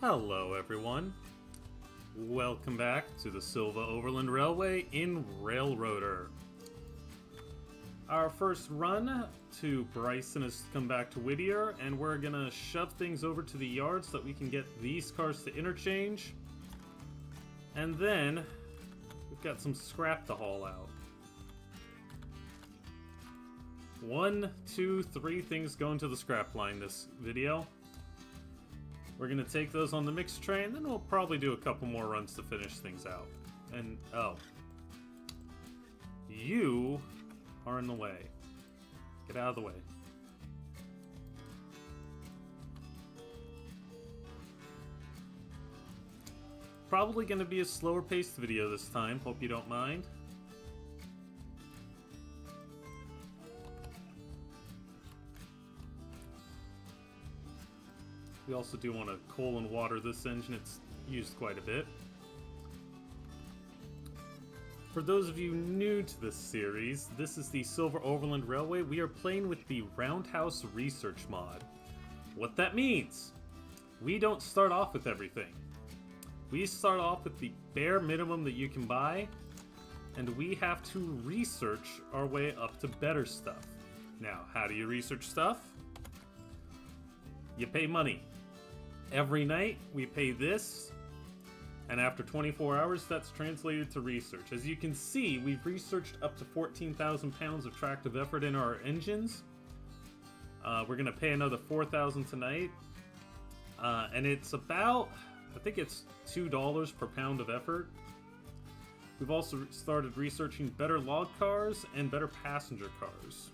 Hello everyone, welcome back to the Silva Overland Railway in Railroader. Our first run to Bryson has come back to Whittier, and we're gonna shove things over to the yard so that we can get these cars to interchange. And then, we've got some scrap to haul out. 1, 2, 3 things going to the scrap line this video. We're gonna take those on the mixed train, then we'll probably do a couple more runs to finish things out. And, oh. You are in the way. Get out of the way. Probably gonna be a slower paced video this time, hope you don't mind. We also do want to coal and water this engine, it's used quite a bit. For those of you new to this series, this is the Silver Overland Railway. We are playing with the Roundhouse Research mod. What that means, we don't start off with everything. We start off with the bare minimum that you can buy, and we have to research our way up to better stuff. Now, how do you research stuff? You pay money. Every night, we pay this, and after 24 hours, that's translated to research. As you can see, we've researched up to 14,000 pounds of tractive effort in our engines. We're going to pay another 4,000 tonight, and it's about, I think it's $2 per pound of effort. We've also started researching better log cars and better passenger cars,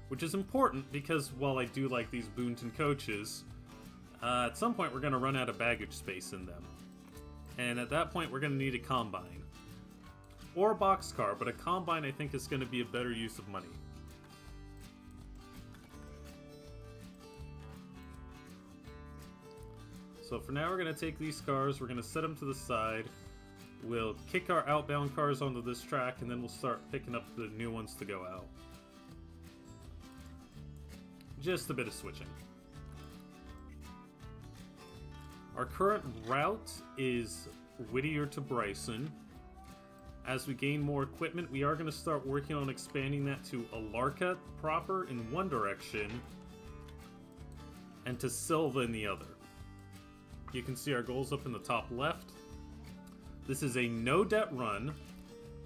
which is important because while I do like these Boonton coaches, at some point we're going to run out of baggage space in them. And at that point we're going to need a combine. Or a boxcar, but a combine I think is going to be a better use of money. So for now we're going to take these cars, we're going to set them to the side. We'll kick our outbound cars onto this track, and then we'll start picking up the new ones to go out. Just a bit of switching. Our current route is Whittier to Bryson. As we gain more equipment, we are going to start working on expanding that to Alarka proper in one direction and to Silva in the other. You can see our goals up in the top left. This is a no-debt run,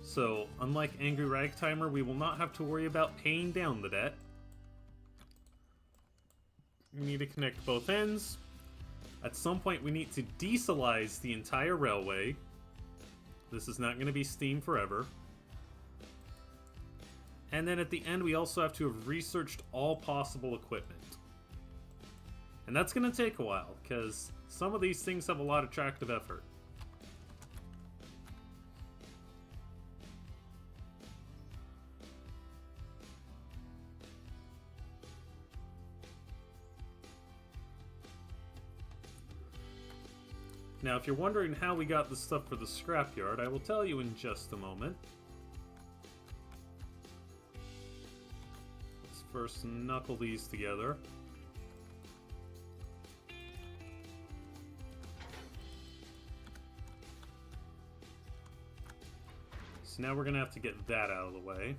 so unlike Angry Ragtimer, we will not have to worry about paying down the debt. We need to connect both ends. At some point we need to dieselize the entire railway. This is not going to be steam forever. And then at the end we also have to have researched all possible equipment. And that's going to take a while, because some of these things have a lot of tractive effort. Now, if you're wondering how we got the stuff for the scrapyard, I will tell you in just a moment. Let's first knuckle these together. So now we're going to have to get that out of the way.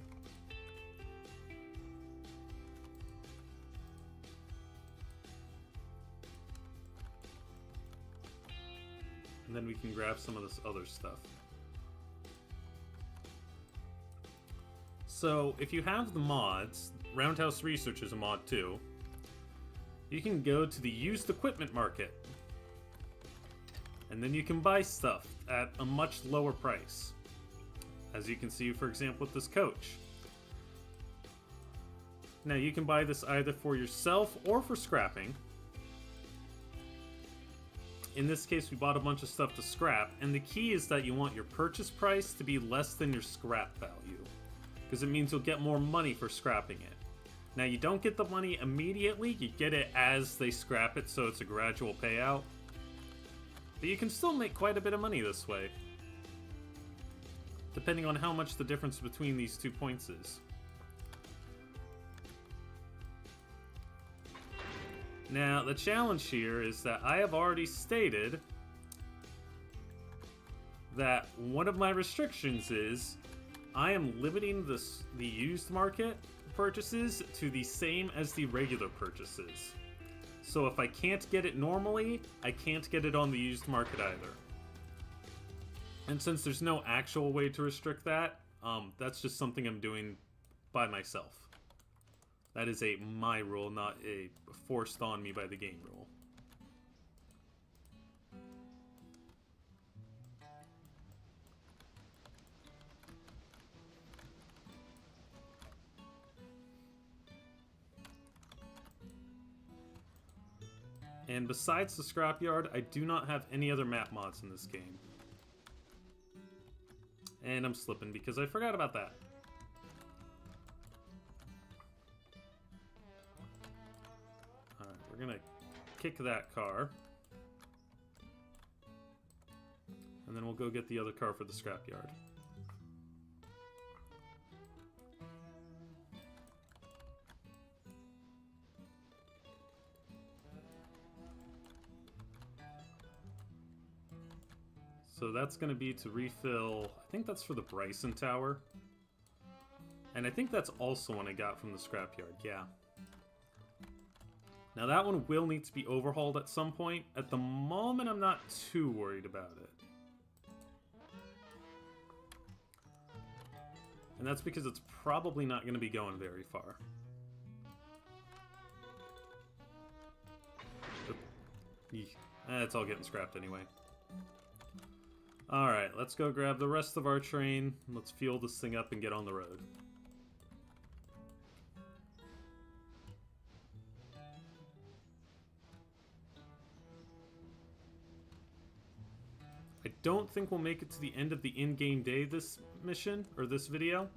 And then we can grab some of this other stuff. So, if you have the mods, Roundhouse Research is a mod too, you can go to the used equipment market. And then you can buy stuff at a much lower price. As you can see, for example, with this coach. Now, you can buy this either for yourself or for scrapping. In this case, we bought a bunch of stuff to scrap, and the key is that you want your purchase price to be less than your scrap value, because it means you'll get more money for scrapping it. Now, you don't get the money immediately, you get it as they scrap it, so it's a gradual payout. But you can still make quite a bit of money this way, depending on how much the difference between these 2 points is. Now, the challenge here is that I have already stated that one of my restrictions is I am limiting the used market purchases to the same as the regular purchases. So if I can't get it normally, I can't get it on the used market either. And since there's no actual way to restrict that, that's just something I'm doing by myself. That is my rule, not a forced on me by the game rule. And besides the scrapyard, I do not have any other map mods in this game. And I'm slipping because I forgot about that. Alright, we're gonna kick that car. And then we'll go get the other car for the scrapyard. So that's going to be to refill, I think that's for the Bryson Tower. And I think that's also one I got from the scrapyard, yeah. Now that one will need to be overhauled at some point. At the moment, I'm not too worried about it. And that's because it's probably not going to be going very far. It's all getting scrapped anyway. Alright, let's go grab the rest of our train. Let's fuel this thing up and get on the road. I don't think we'll make it to the end of the in-game day this mission, or this video.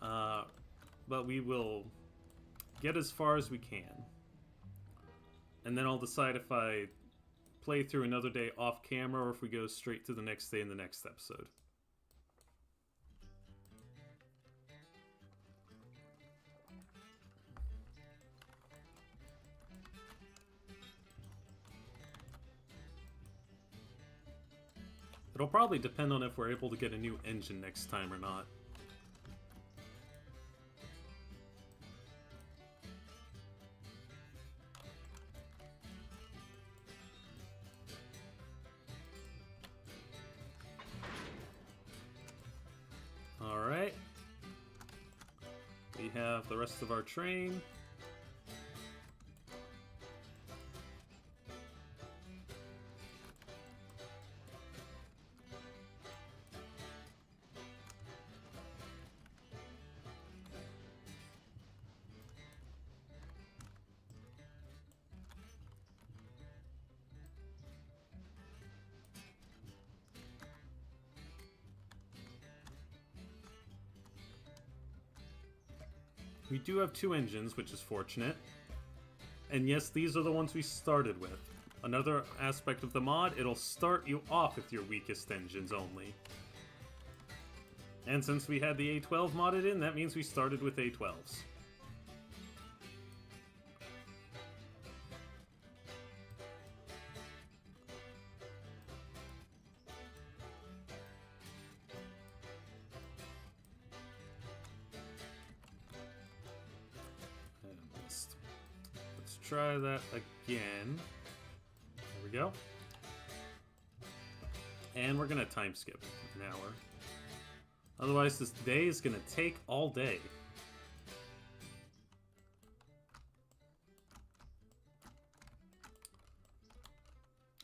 But we will get as far as we can. And then I'll decide if I play through another day off camera or if we go straight to the next day in the next episode. It'll probably depend on if we're able to get a new engine next time or not. Alright. We have the rest of our train. We do have two engines, which is fortunate. And yes, these are the ones we started with. Another aspect of the mod, it'll start you off with your weakest engines only. And since we had the A12 modded in, that means we started with A12s. Try that again. There we go. And we're gonna time skip an hour. Otherwise this day is gonna take all day.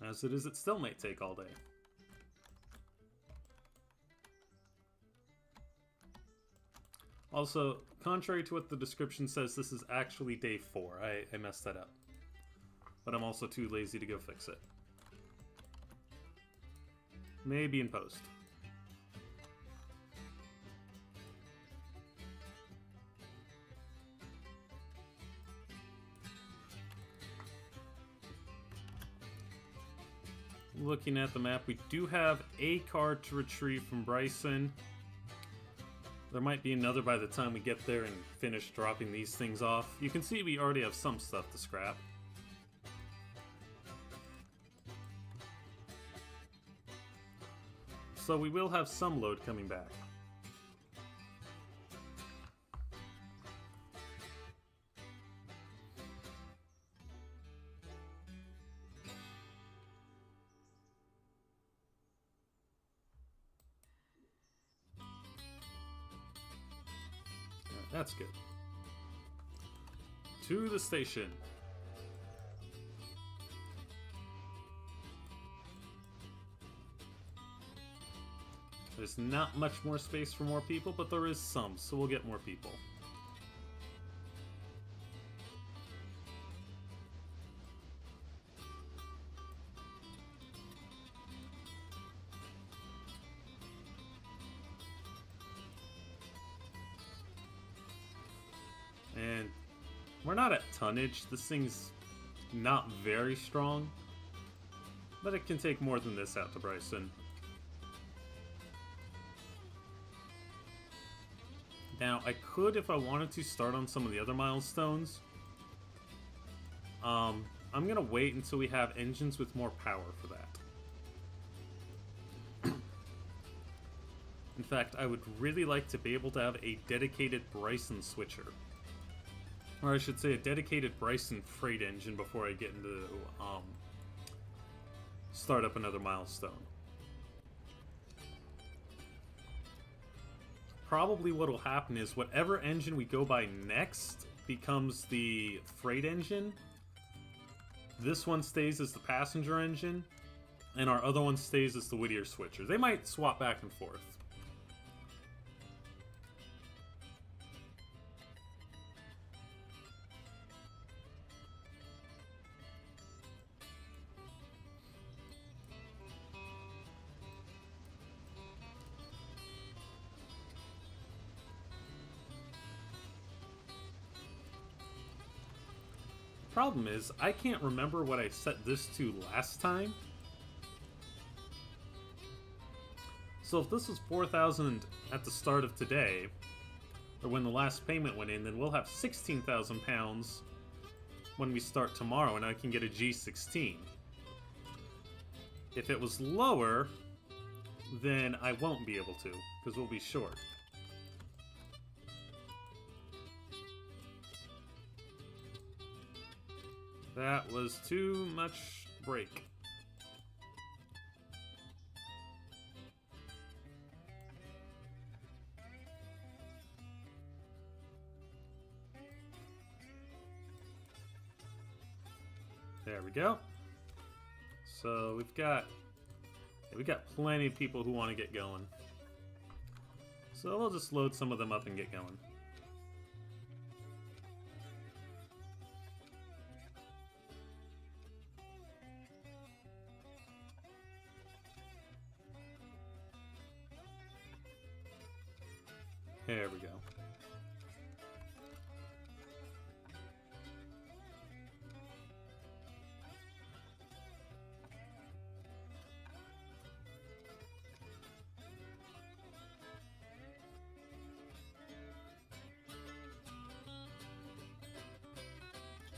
As it is, it still might take all day. Also, contrary to what the description says, this is actually day 4. I messed that up. But I'm also too lazy to go fix it. Maybe in post. Looking at the map, we do have a car to retrieve from Bryson. There might be another by the time we get there and finish dropping these things off. You can see we already have some stuff to scrap. So we will have some load coming back. That's good. To the station. There's not much more space for more people, but there is some, so we'll get more people. And we're not at tonnage. This thing's not very strong, but it can take more than this out to Bryson. Now, I could, if I wanted to, start on some of the other milestones. I'm gonna wait until we have engines with more power for that. In fact, I would really like to be able to have a dedicated Bryson switcher. Or I should say a dedicated Bryson freight engine before I get into start up another milestone. Probably what will happen is whatever engine we go by next becomes the freight engine. This one stays as the passenger engine, and our other one stays as the Whittier switcher. They might swap back and forth. Problem is, I can't remember what I set this to last time. So if this was 4,000 at the start of today, or when the last payment went in, then we'll have 16,000 pounds when we start tomorrow, and I can get a G16. If it was lower, then I won't be able to, because we'll be short. That was too much brake. There we go. So we've got plenty of people who want to get going. So we'll just load some of them up and get going. There we go.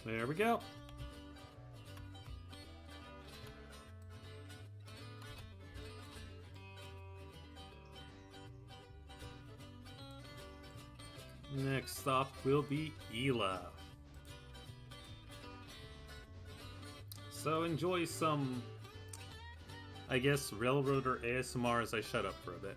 There we go. Next stop will be Ela. So enjoy some, I guess, railroader ASMR as I shut up for a bit.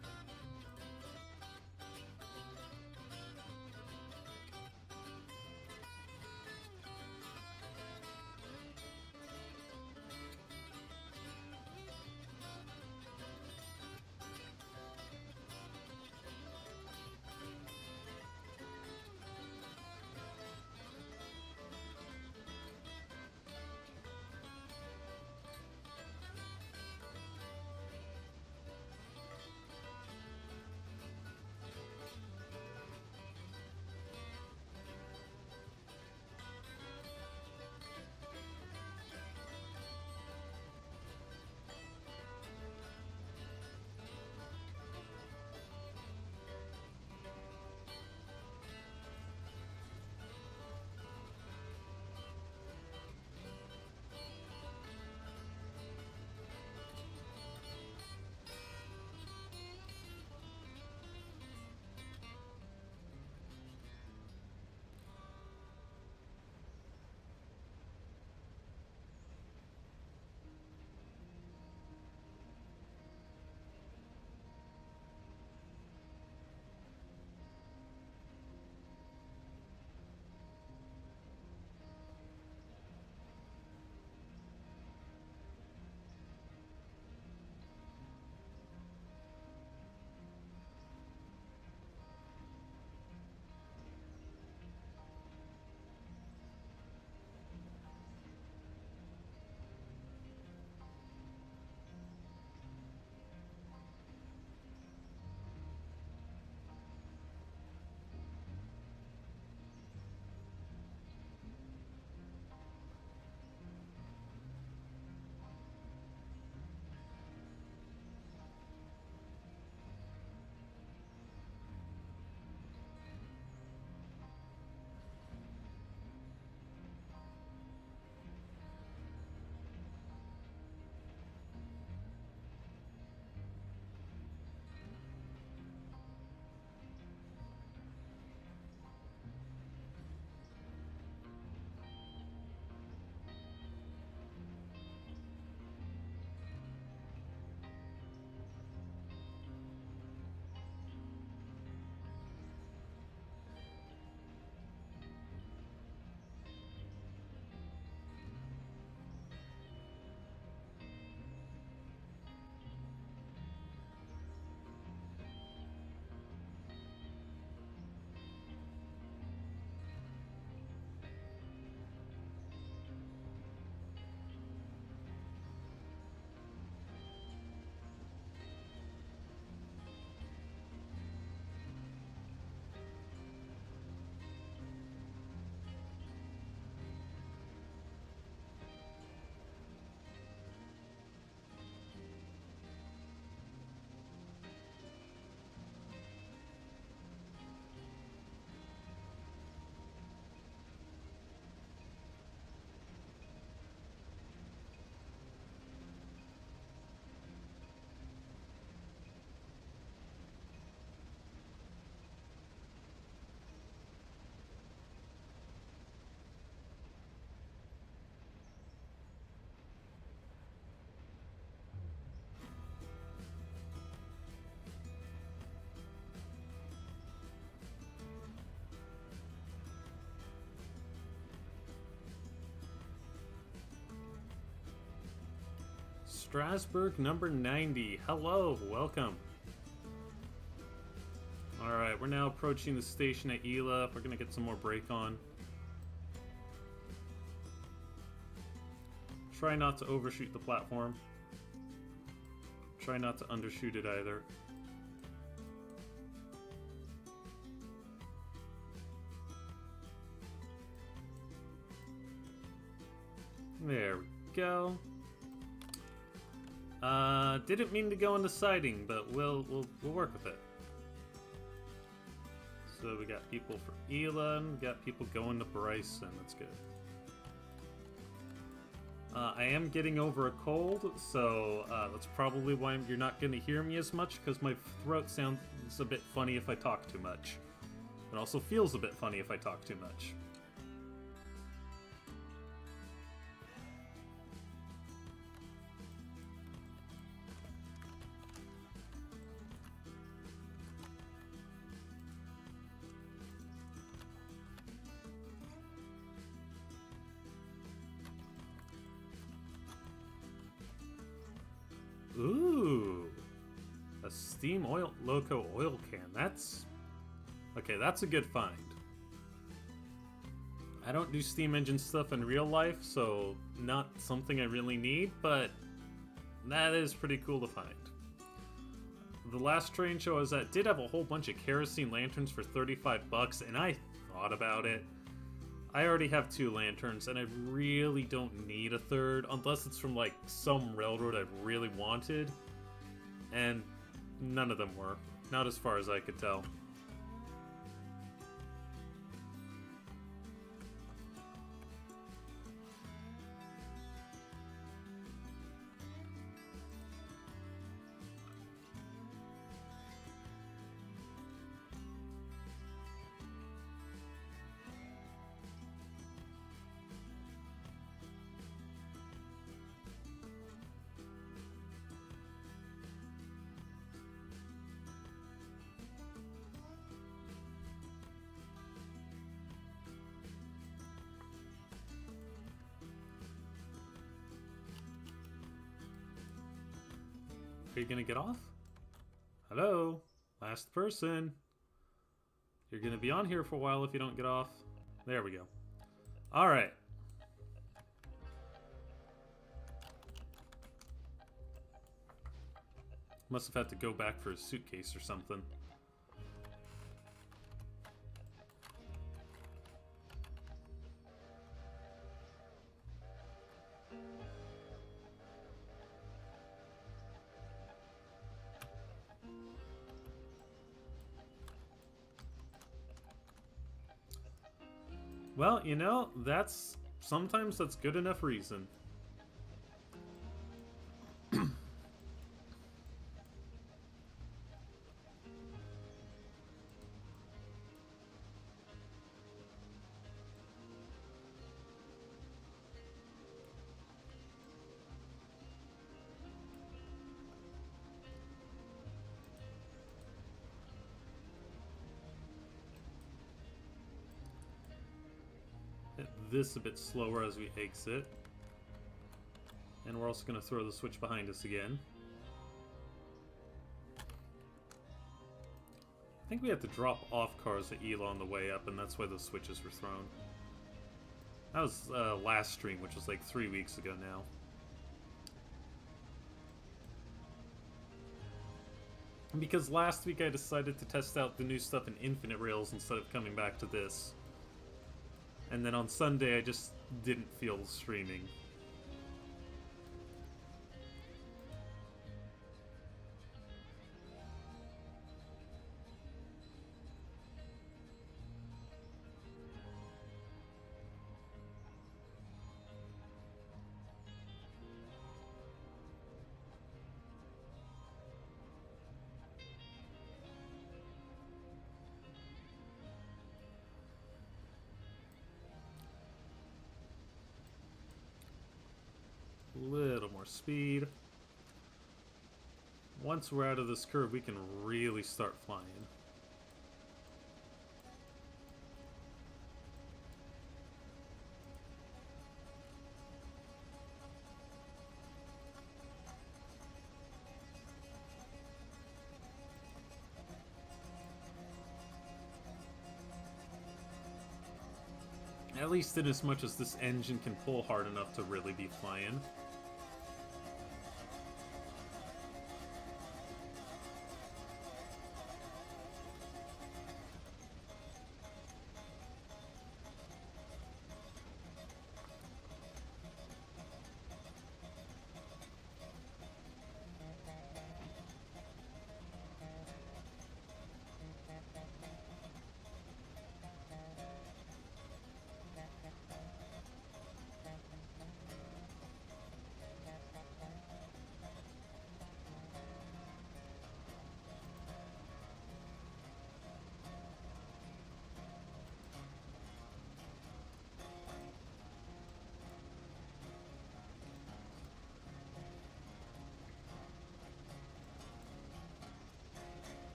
Strasbourg number 90. Hello, welcome. Alright, we're now approaching the station at Ela. We're gonna get some more brake on. Try not to overshoot the platform. Try not to undershoot it either. There we go. Didn't mean to go on the siding, but we'll work with it. So we got people for Elon, got people going to Bryson. That's good. I am getting over a cold, so that's probably why you're not going to hear me as much, because my throat sounds a bit funny if I talk too much. It also feels a bit funny if I talk too much. Ooh, a Steam Oil Loco oil can. That's okay. That's a good find. I don't do steam engine stuff in real life, so not something I really need, but that is pretty cool to find. The last train show I was at did have a whole bunch of kerosene lanterns for 35 bucks, and I thought about it. I already have 2 lanterns, and I really don't need a third, unless it's from, like, some railroad I really wanted. And none of them were. Not as far as I could tell. Are you gonna get off? Hello? Last person. You're gonna be on here for a while if you don't get off. There we go. Alright. Must have had to go back for his suitcase or something. Well, you know, sometimes that's good enough reason. Hit this a bit slower as we exit. And we're also going to throw the switch behind us again. I think we had to drop off cars at Ela on the way up, and that's why those switches were thrown. That was last stream, which was like 3 weeks ago now. And because last week I decided to test out the new stuff in Infinite Rails instead of coming back to this. And then on Sunday I just didn't feel streaming. Little more speed. Once we're out of this curve, we can really start flying. At least in as much as this engine can pull hard enough to really be flying.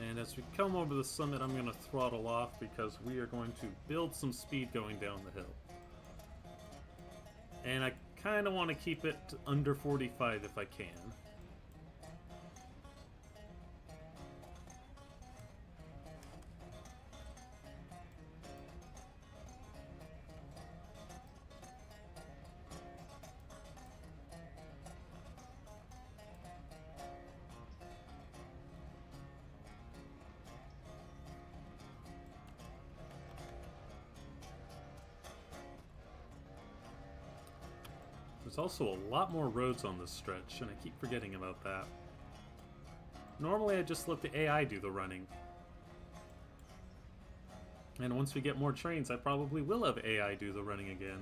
And as we come over the summit, I'm going to throttle off because we are going to build some speed going down the hill. And I kind of want to keep it under 45 if I can. There's also a lot more roads on this stretch, and I keep forgetting about that. Normally I just let the AI do the running. And once we get more trains, I probably will have AI do the running again.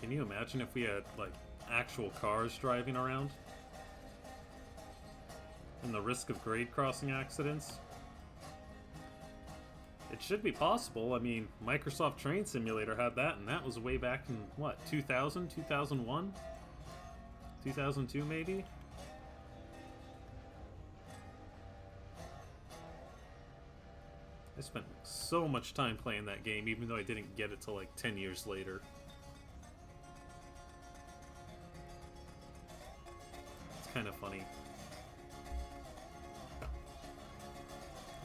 Can you imagine if we had, like, actual cars driving around? And the risk of grade crossing accidents? It should be possible. I mean, Microsoft Train Simulator had that, and that was way back in, what, 2000, 2001? 2002, maybe? I spent so much time playing that game, even though I didn't get it till like 10 years later. It's kind of funny.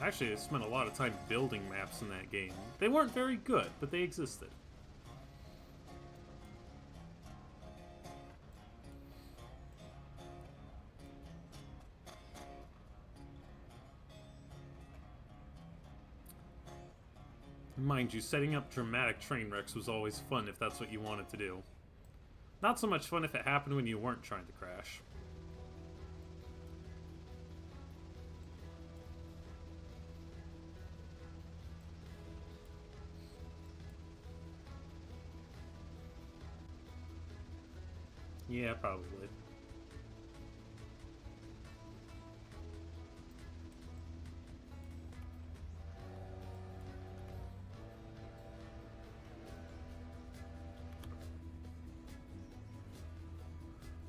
Actually, I spent a lot of time building maps in that game. They weren't very good, but they existed. Mind you, setting up dramatic train wrecks was always fun if that's what you wanted to do. Not so much fun if it happened when you weren't trying to crash. Yeah, probably.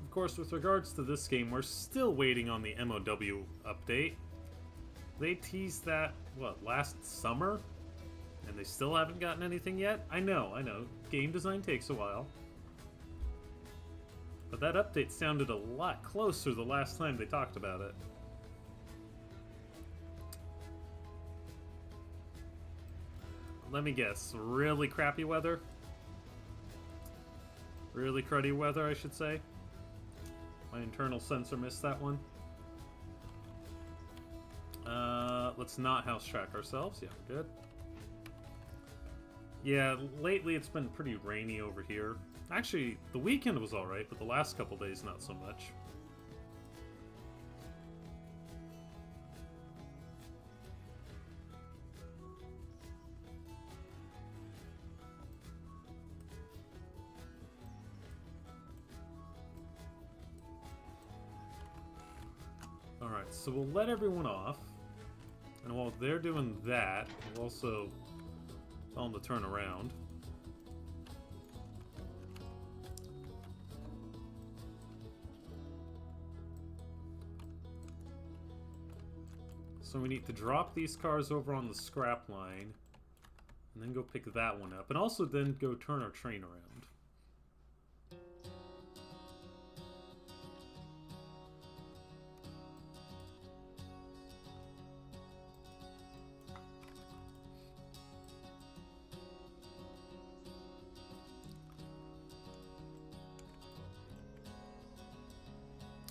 Of course, with regards to this game, we're still waiting on the MOW update. They teased that, what, last summer? And they still haven't gotten anything yet? I know. Game design takes a while. But that update sounded a lot closer the last time they talked about it. Let me guess, really crappy weather? Really cruddy weather, I should say. My internal sensor missed that one. Let's not house track ourselves. Yeah, we're good. Yeah, lately it's been pretty rainy over here. Actually, the weekend was alright, but the last couple days not so much. Alright, so we'll let everyone off. And while they're doing that, we'll also tell them to turn around. So we need to drop these cars over on the scrap line And then go pick that one up. And also then go turn our train around.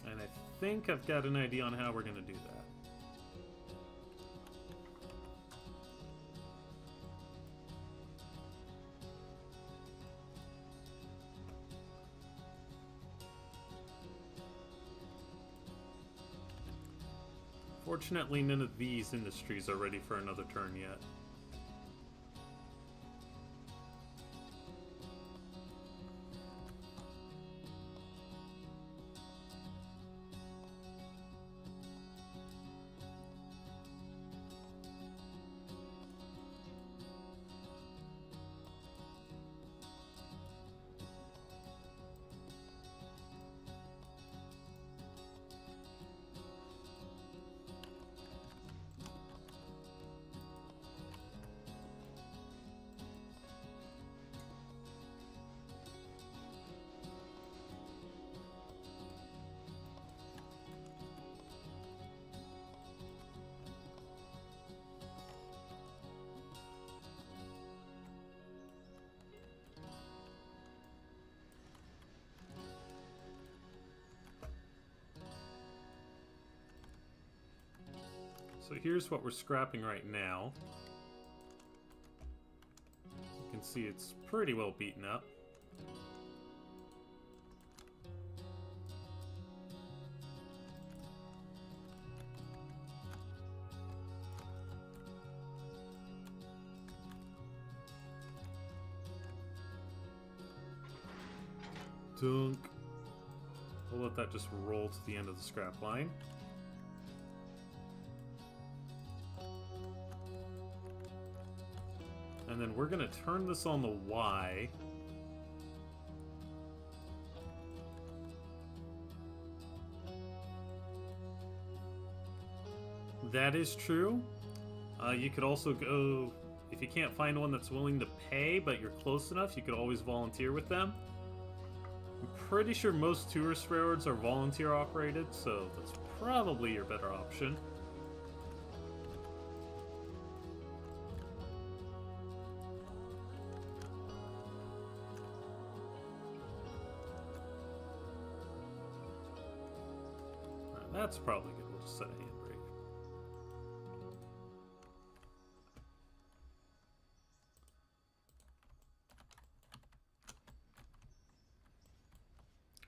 And I think I've got an idea on how we're going to do that. Fortunately, none of these industries are ready for another turn yet. So here's what we're scrapping right now. You can see it's pretty well beaten up. Dunk. We'll let that just roll to the end of the scrap line. And then we're going to turn this on the Y. That is true. You could also go, if you can't find one that's willing to pay, but you're close enough, you could always volunteer with them. I'm pretty sure most tourist railroads are volunteer operated, so that's probably your better option. That's probably good. We'll just set a handbrake.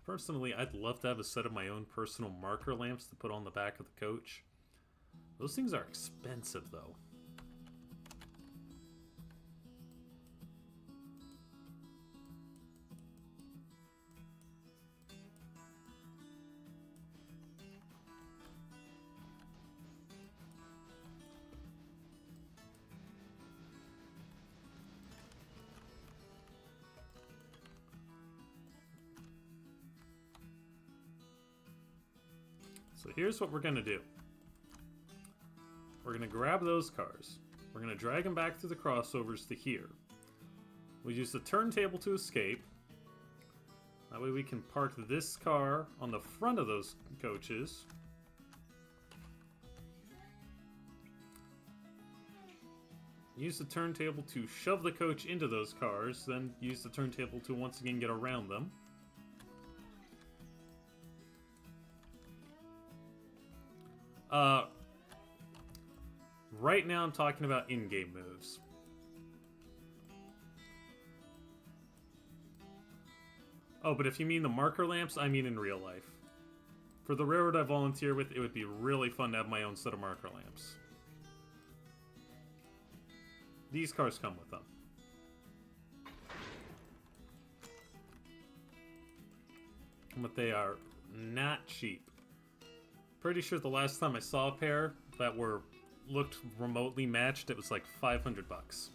Personally, I'd love to have a set of my own personal marker lamps to put on the back of the coach. Those things are expensive, though. So here's what we're going to do. We're going to grab those cars. We're going to drag them back through the crossovers to here. We'll use the turntable to escape. That way we can park this car on the front of those coaches. Use the turntable to shove the coach into those cars, then use the turntable to once again get around them. Right now I'm talking about in-game moves. Oh, but if you mean the marker lamps, I mean in real life. For the railroad I volunteer with, it would be really fun to have my own set of marker lamps. These cars come with them. But they are not cheap. Pretty sure the last time I saw a pair that looked remotely matched, it was like 500 bucks.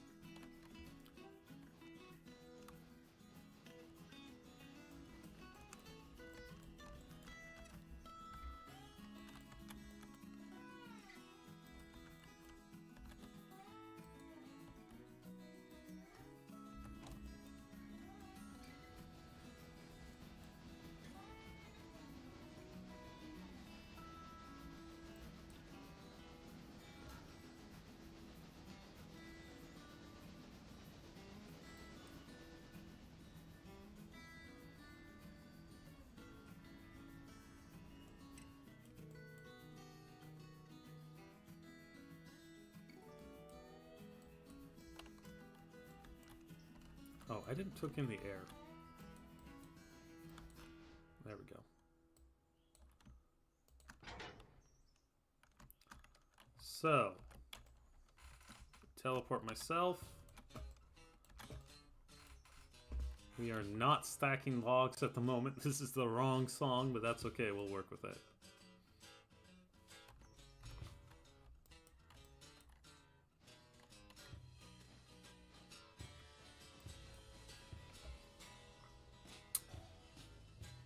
Oh, I didn't took in the air. There we go. So, teleport myself. We are not stacking logs at the moment. This is the wrong song, but that's okay. We'll work with it.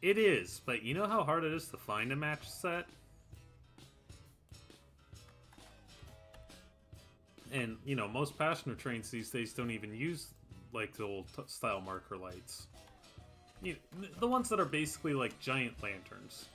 It is, but you know how hard it is to find a match set? And, you know, most passenger trains these days don't even use, like, the old style marker lights. You know, the ones that are basically like giant lanterns.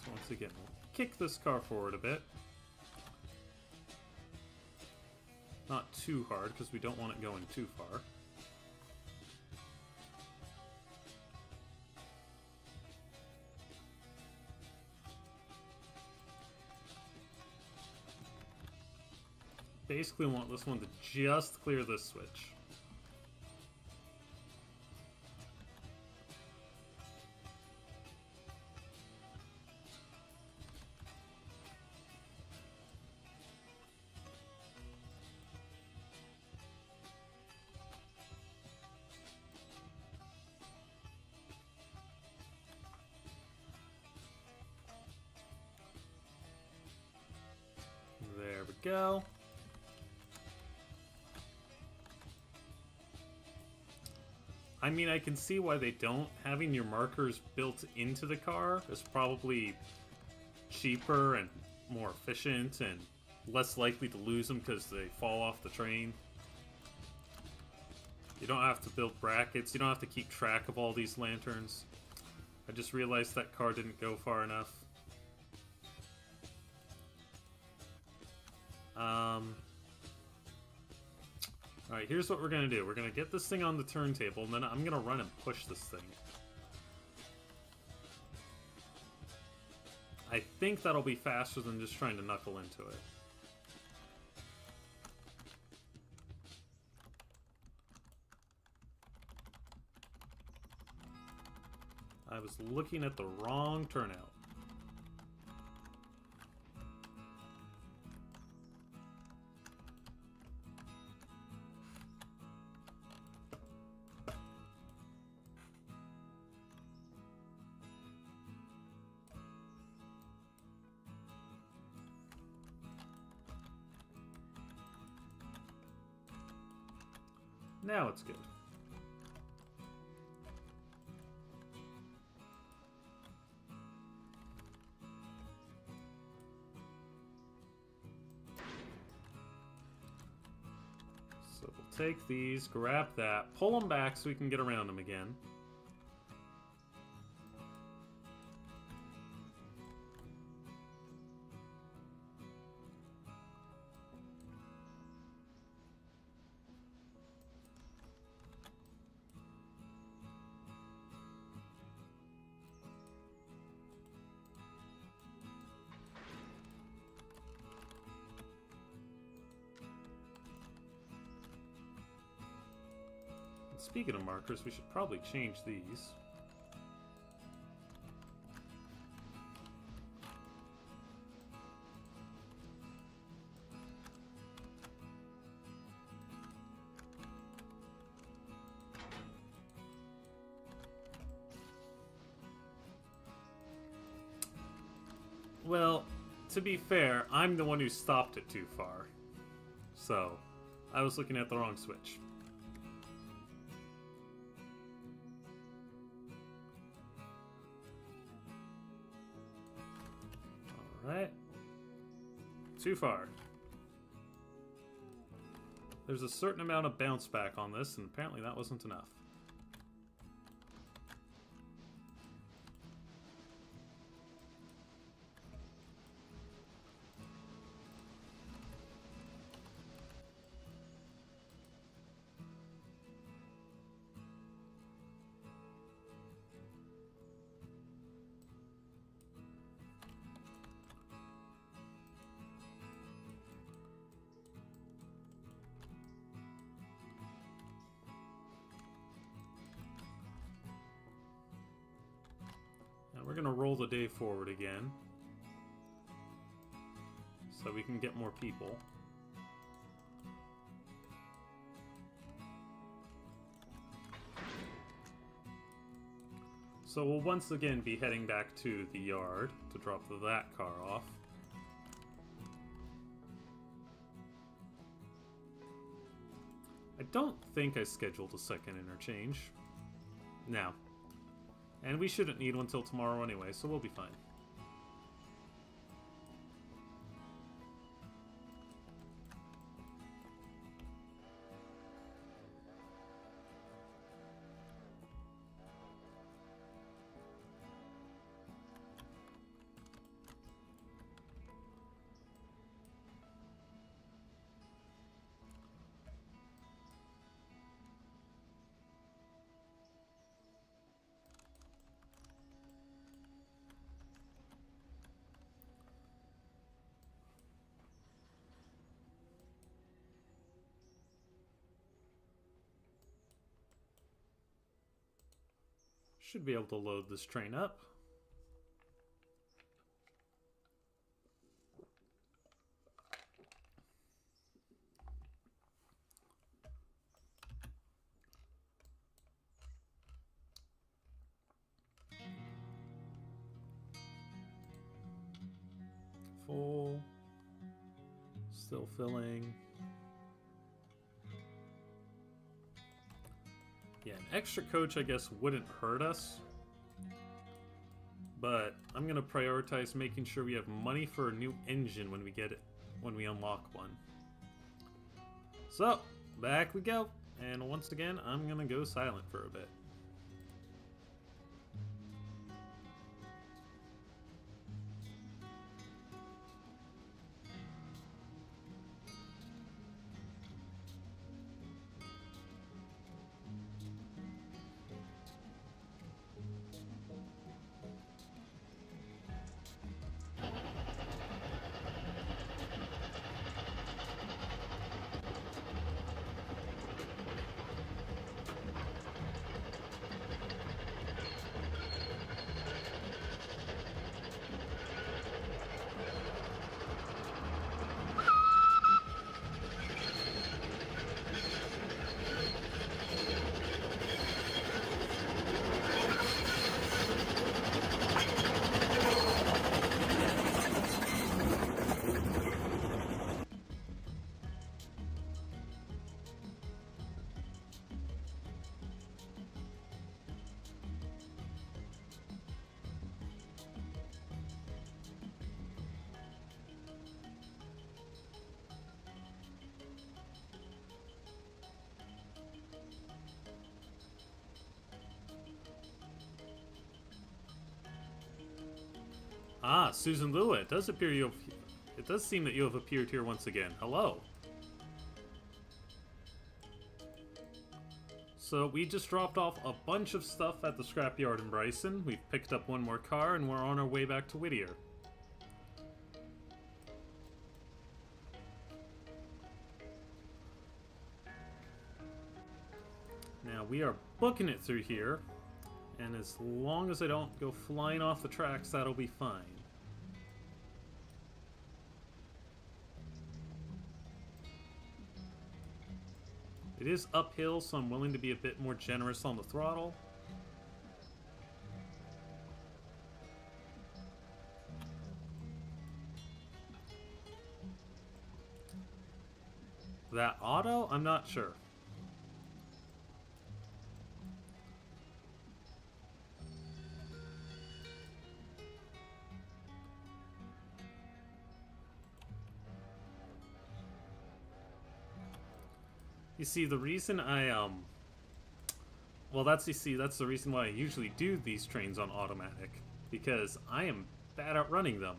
So once again, we'll kick this car forward a bit. Not too hard, because we don't want it going too far. Basically want this one to just clear this switch. There we go. I mean, I can see why they don't. Having your markers built into the car is probably cheaper and more efficient and less likely to lose them because they fall off the train. You don't have to build brackets. You don't have to keep track of all these lanterns. I just realized that car didn't go far enough. Alright, here's what we're gonna do. We're gonna get this thing on the turntable, and then I'm gonna run and push this thing. I think that'll be faster than just trying to knuckle into it. I was looking at the wrong turnout. Now it's good. So we'll take these, grab that, pull them back so we can get around them again. Speaking of markers, we should probably change these. Well, to be fair, I'm the one who stopped it too far. So, I was looking at the wrong switch. Alright. Too far. There's a certain amount of bounce back on this, and apparently that wasn't enough. We're going to roll the day forward again, so we can get more people. So we'll once again be heading back to the yard to drop that car off. I don't think I scheduled a second interchange. No. And we shouldn't need one till tomorrow anyway, so we'll be fine. Should be able to load this train up. Full. Still filling. Yeah, an extra coach, I guess, wouldn't hurt us. But I'm going to prioritize making sure we have money for a new engine when we get it, when we unlock one. So, back we go. And once again, I'm going to go silent for a bit. Ah, Susan Lua, it does seem that you have appeared here once again. Hello. So we just dropped off a bunch of stuff at the scrapyard in Bryson. We've picked up one more car and we're on our way back to Whittier. Now Now we are booking it through here, and as long as I don't go flying off the tracks, that'll be fine. It is uphill, so I'm willing to be a bit more generous on the throttle. That auto? I'm not sure. You see, the reason well, that's the reason why I usually do these trains on automatic, because I am bad at running them.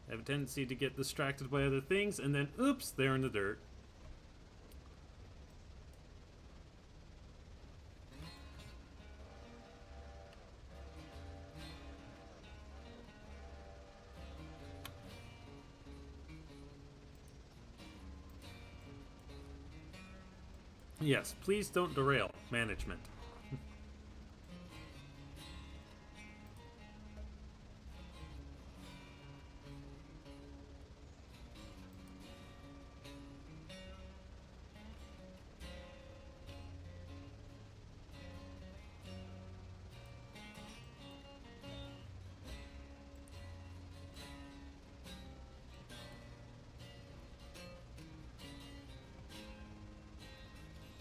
I have a tendency to get distracted by other things, and then, oops, they're in the dirt. Yes, please don't derail, management.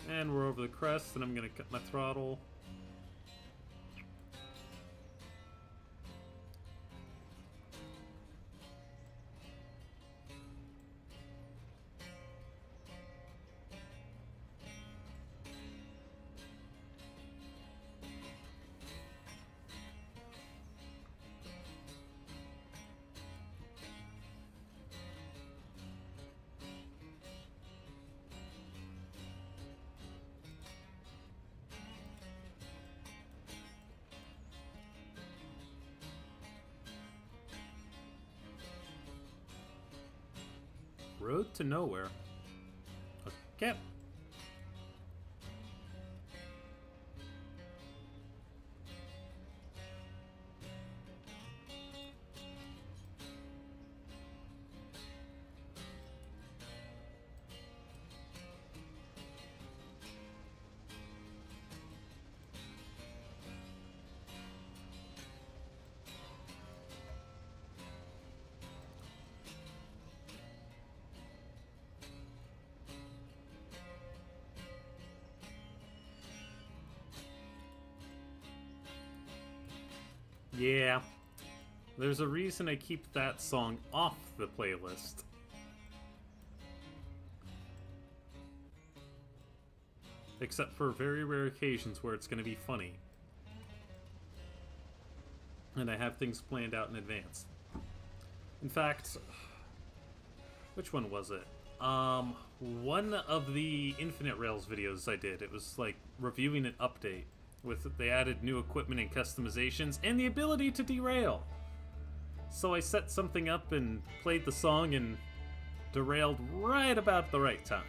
And we're over the crest, and I'm gonna cut my throttle. Road to nowhere. Okay. Yeah, there's a reason I keep that song off the playlist. Except for very rare occasions where it's going to be funny. And I have things planned out in advance. In fact, which one was it? One of the Infinite Rails videos I did, it was like reviewing an update. They added new equipment and customizations, and the ability to derail. So I set something up and played the song and derailed right about the right time.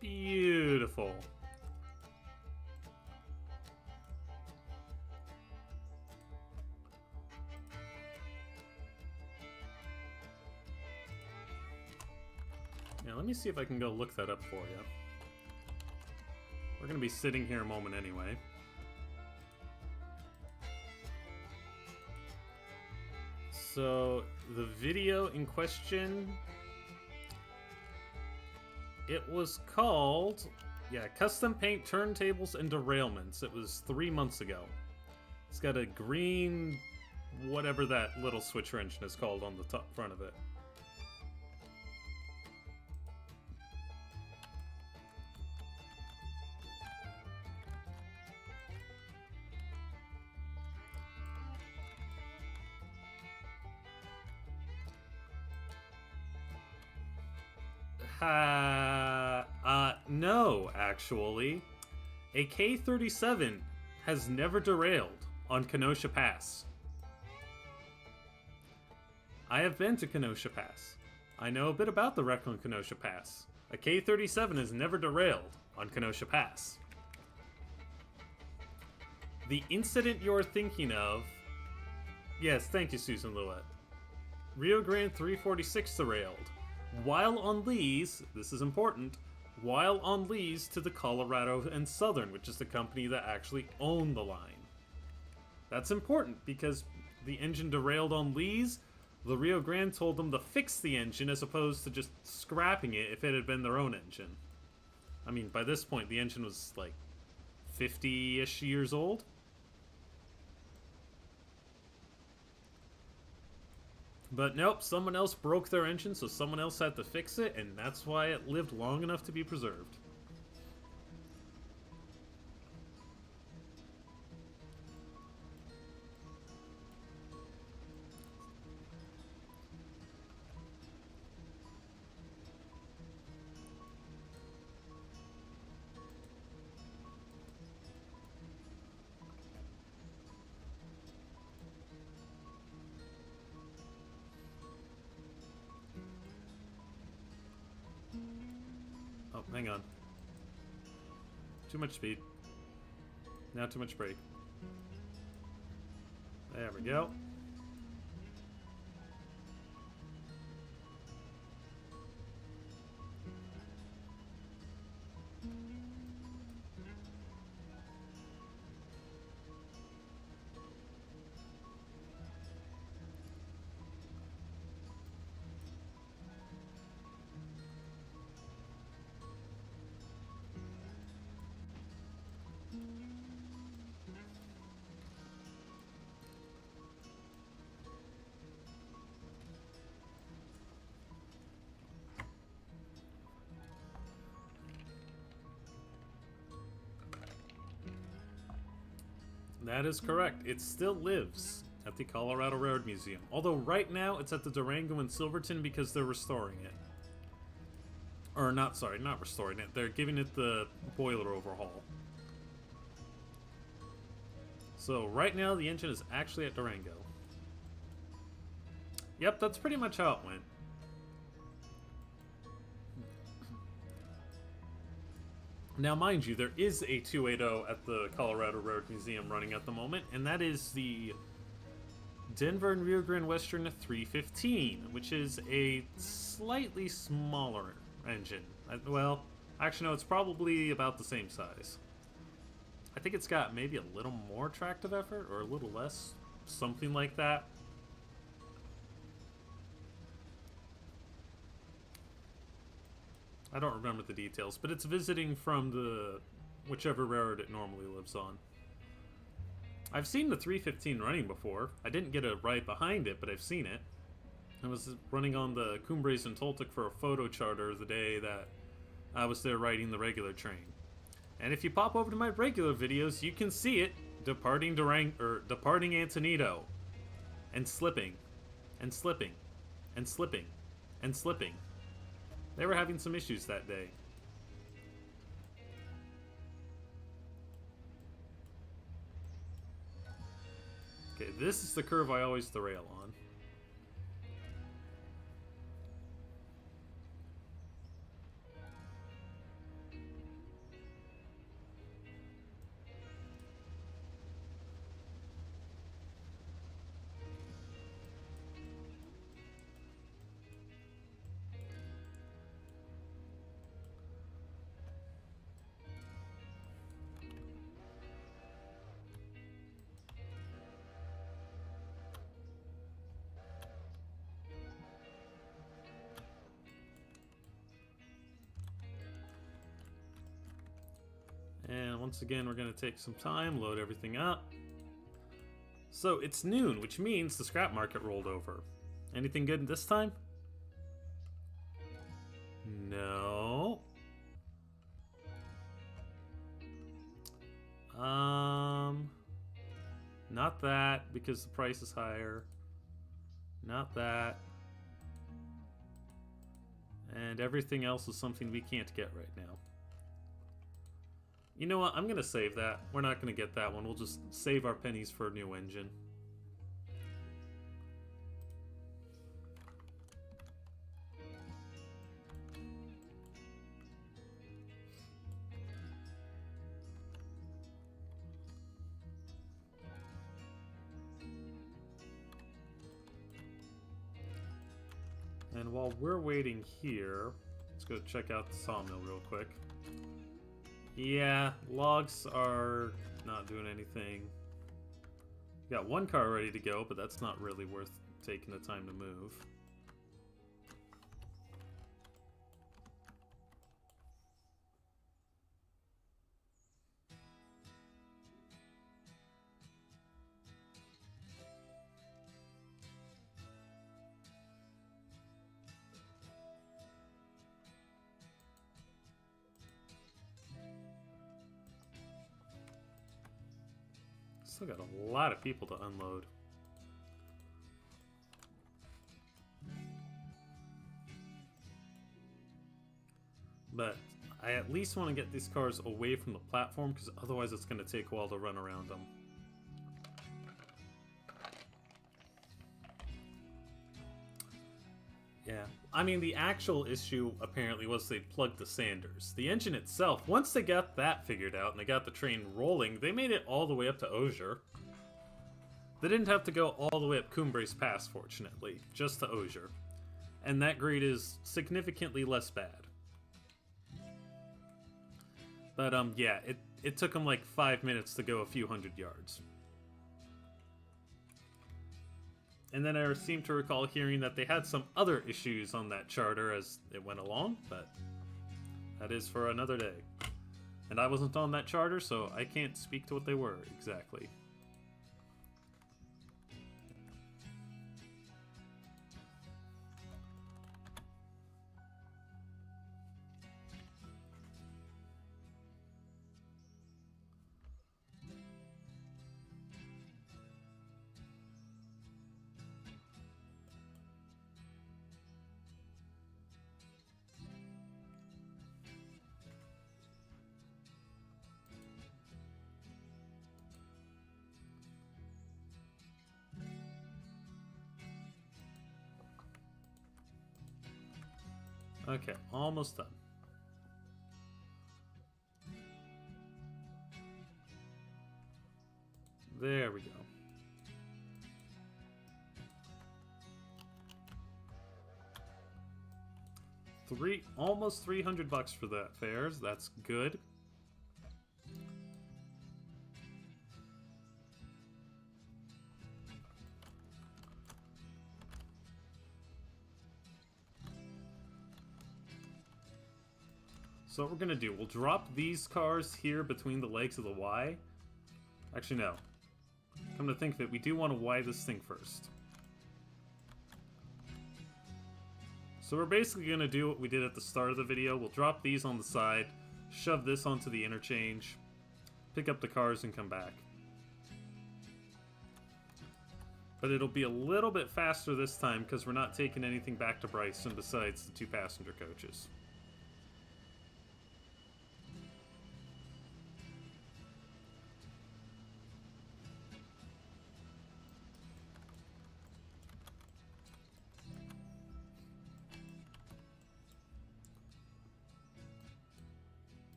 Beautiful. Now let me see if I can go look that up for you. We're gonna be sitting here a moment anyway. So the video in question It was called, yeah, Custom Paint Turntables and Derailments. It was 3 months ago. It's got a green, whatever that little switcher engine is called on the top front of it. No, actually. A K-37 has never derailed on Kenosha Pass. I have been to Kenosha Pass. I know a bit about the wreck on Kenosha Pass. A K-37 has never derailed on Kenosha Pass. The incident you're thinking of... Yes, thank you, Susan Lillette. Rio Grande 346 derailed. While on lease, this is important, while on lease to the Colorado and Southern, which is the company that actually owned the line. That's important because the engine derailed on lease. The Rio Grande told them to fix the engine as opposed to just scrapping it if it had been their own engine. I mean, by this point, the engine was like 50-ish years old. But nope, someone else broke their engine, so someone else had to fix it, and that's why it lived long enough to be preserved. Oh, hang on. Too much speed. Now too much brake. There we go. That is correct. It still lives at the Colorado Railroad Museum. Although right now it's at the Durango in Silverton because they're restoring it. Or not, sorry, not restoring it. They're giving it the boiler overhaul. So right now the engine is actually at Durango. Yep, that's pretty much how it went. Now, mind you, there is a 280 at the Colorado Railroad Museum running at the moment, and that is the Denver and Rio Grande Western 315, which is a slightly smaller engine. Well, actually, no, it's probably about the same size. I think it's got maybe a little more tractive effort, or a little less, something like that. I don't remember the details, but it's visiting from the whichever railroad it normally lives on. I've seen the 315 running before. I didn't get a ride behind it, but I've seen it. I was running on the Cumbres and Toltec for a photo charter the day that I was there riding the regular train. And if you pop over to my regular videos, you can see it departing departing Antonito, and slipping, and slipping, and slipping, and slipping. They were having some issues that day. Okay, this is the curve I always derail on. once again, we're going to take some time, load everything up. So it's noon, which means the scrap market rolled over. Anything good this time? No. Not that, because the price is higher. Not that. And everything else is something we can't get right now. You know what? I'm going to save that. We're not going to get that one. We'll just save our pennies for a new engine. And while we're waiting here, let's go check out the sawmill real quick. Yeah, logs are not doing anything. Got one car ready to go, but that's not really worth taking the time to move. Still got a lot of people to unload. But I at least want to get these cars away from the platform, because otherwise it's going to take a while to run around them. Yeah, I mean, the actual issue apparently was they plugged the sanders. The engine itself, once they got that figured out and they got the train rolling, they made it all the way up to Osier. They didn't have to go all the way up Cumbres Pass, fortunately, just to Osier. And that grade is significantly less bad. But yeah, it took them like 5 minutes to go a few hundred yards. And then I seem to recall hearing that they had some other issues on that charter as it went along, but that is for another day. And I wasn't on that charter, so I can't speak to what they were exactly. Okay, almost done. There we go. Almost 300 bucks for that fares. That's good. So what we're gonna do, we'll drop these cars here between the legs of the Y. Actually, no. Come to think of it, we do want to Y this thing first. So we're basically gonna do what we did at the start of the video. We'll drop these on the side, shove this onto the interchange, pick up the cars and come back. But it'll be a little bit faster this time because we're not taking anything back to Bryson besides the 2 passenger coaches.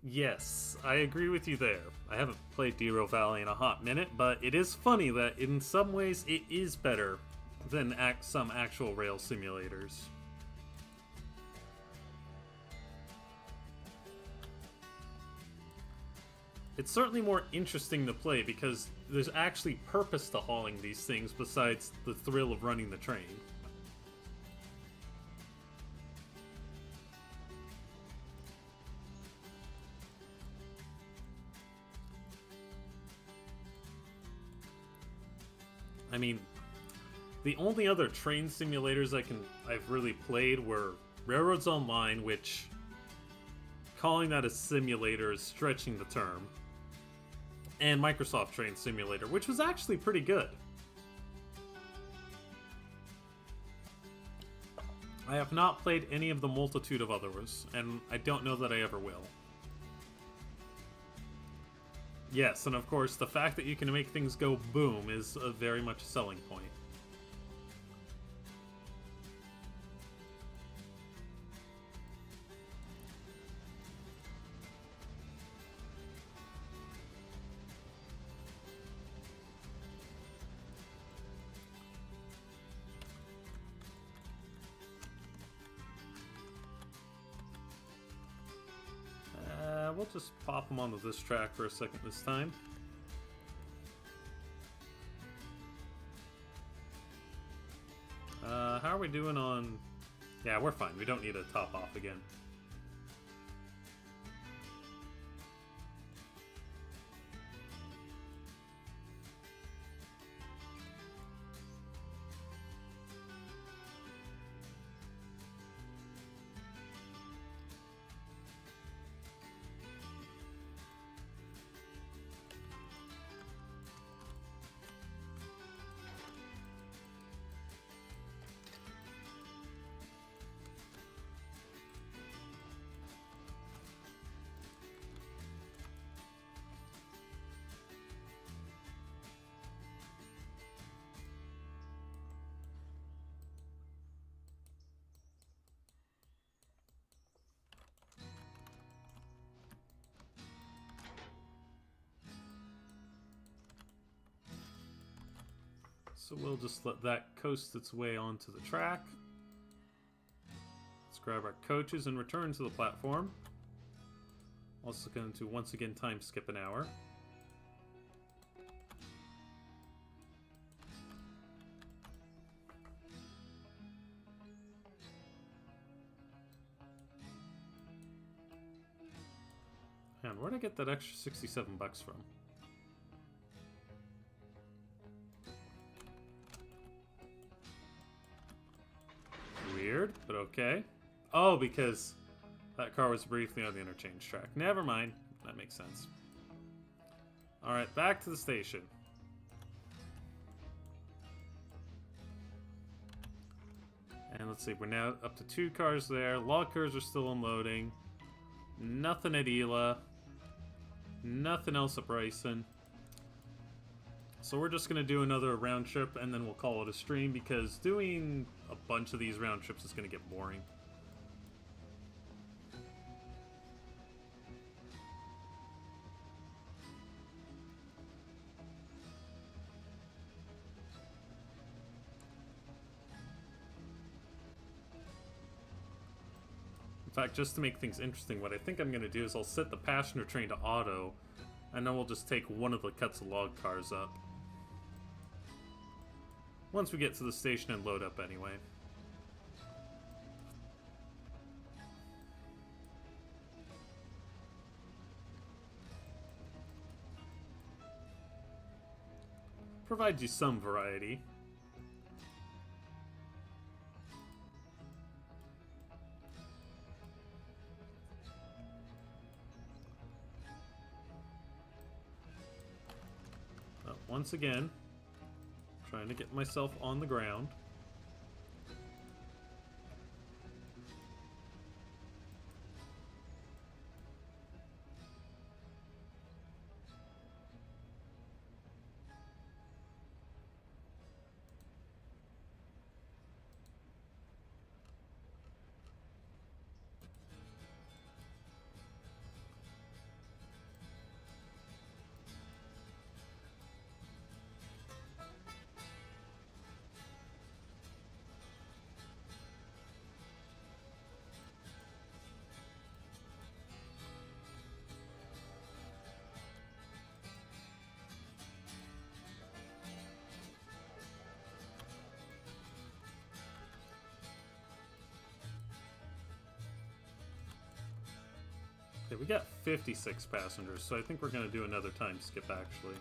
Yes, I agree with you there. I haven't played Dero Valley in a hot minute, but it is funny that in some ways it is better than some actual rail simulators. It's certainly more interesting to play because there's actually purpose to hauling these things besides the thrill of running the train. I mean, the only other train simulators I've really played were Railroads Online, which calling that a simulator is stretching the term, and Microsoft Train Simulator, which was actually pretty good. I have not played any of the multitude of others, and I don't know that I ever will. Yes, and of course, the fact that you can make things go boom is very much a selling point. We'll just pop them onto this track for a second this time. How are we doing on... Yeah, we're fine. We don't need to top off again. So we'll just let that coast its way onto the track. Let's grab our coaches and return to the platform. Also going to once again time skip an hour. And where'd I get that extra 67 bucks from? Weird, but okay. Oh, because that car was briefly on the interchange track. Never mind. That makes sense. Alright, back to the station. And let's see, we're now up to 2 cars there. Log cars are still unloading. Nothing at Ela. Nothing else at Bryson. So we're just going to do another round trip and then we'll call it a stream because doing a bunch of these round trips is going to get boring. In fact, just to make things interesting, what I think I'm going to do is I'll set the passenger train to auto and then we'll just take one of the cuts of log cars up. Once we get to the station and load up anyway. Provides you some variety. Once again, trying to get myself on the ground. Okay, we got 56 passengers, so I think we're going to do another time skip, actually.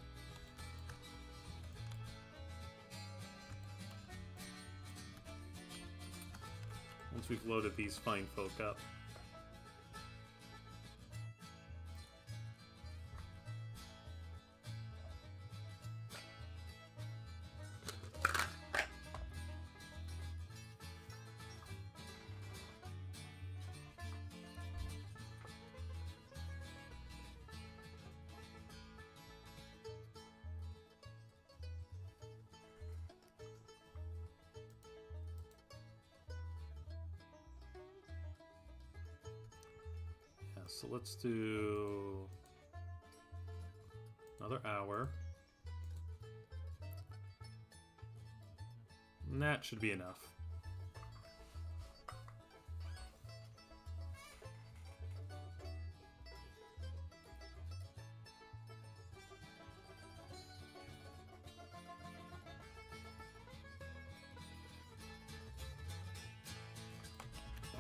Once we've loaded these fine folk up. So let's do another hour. And that should be enough.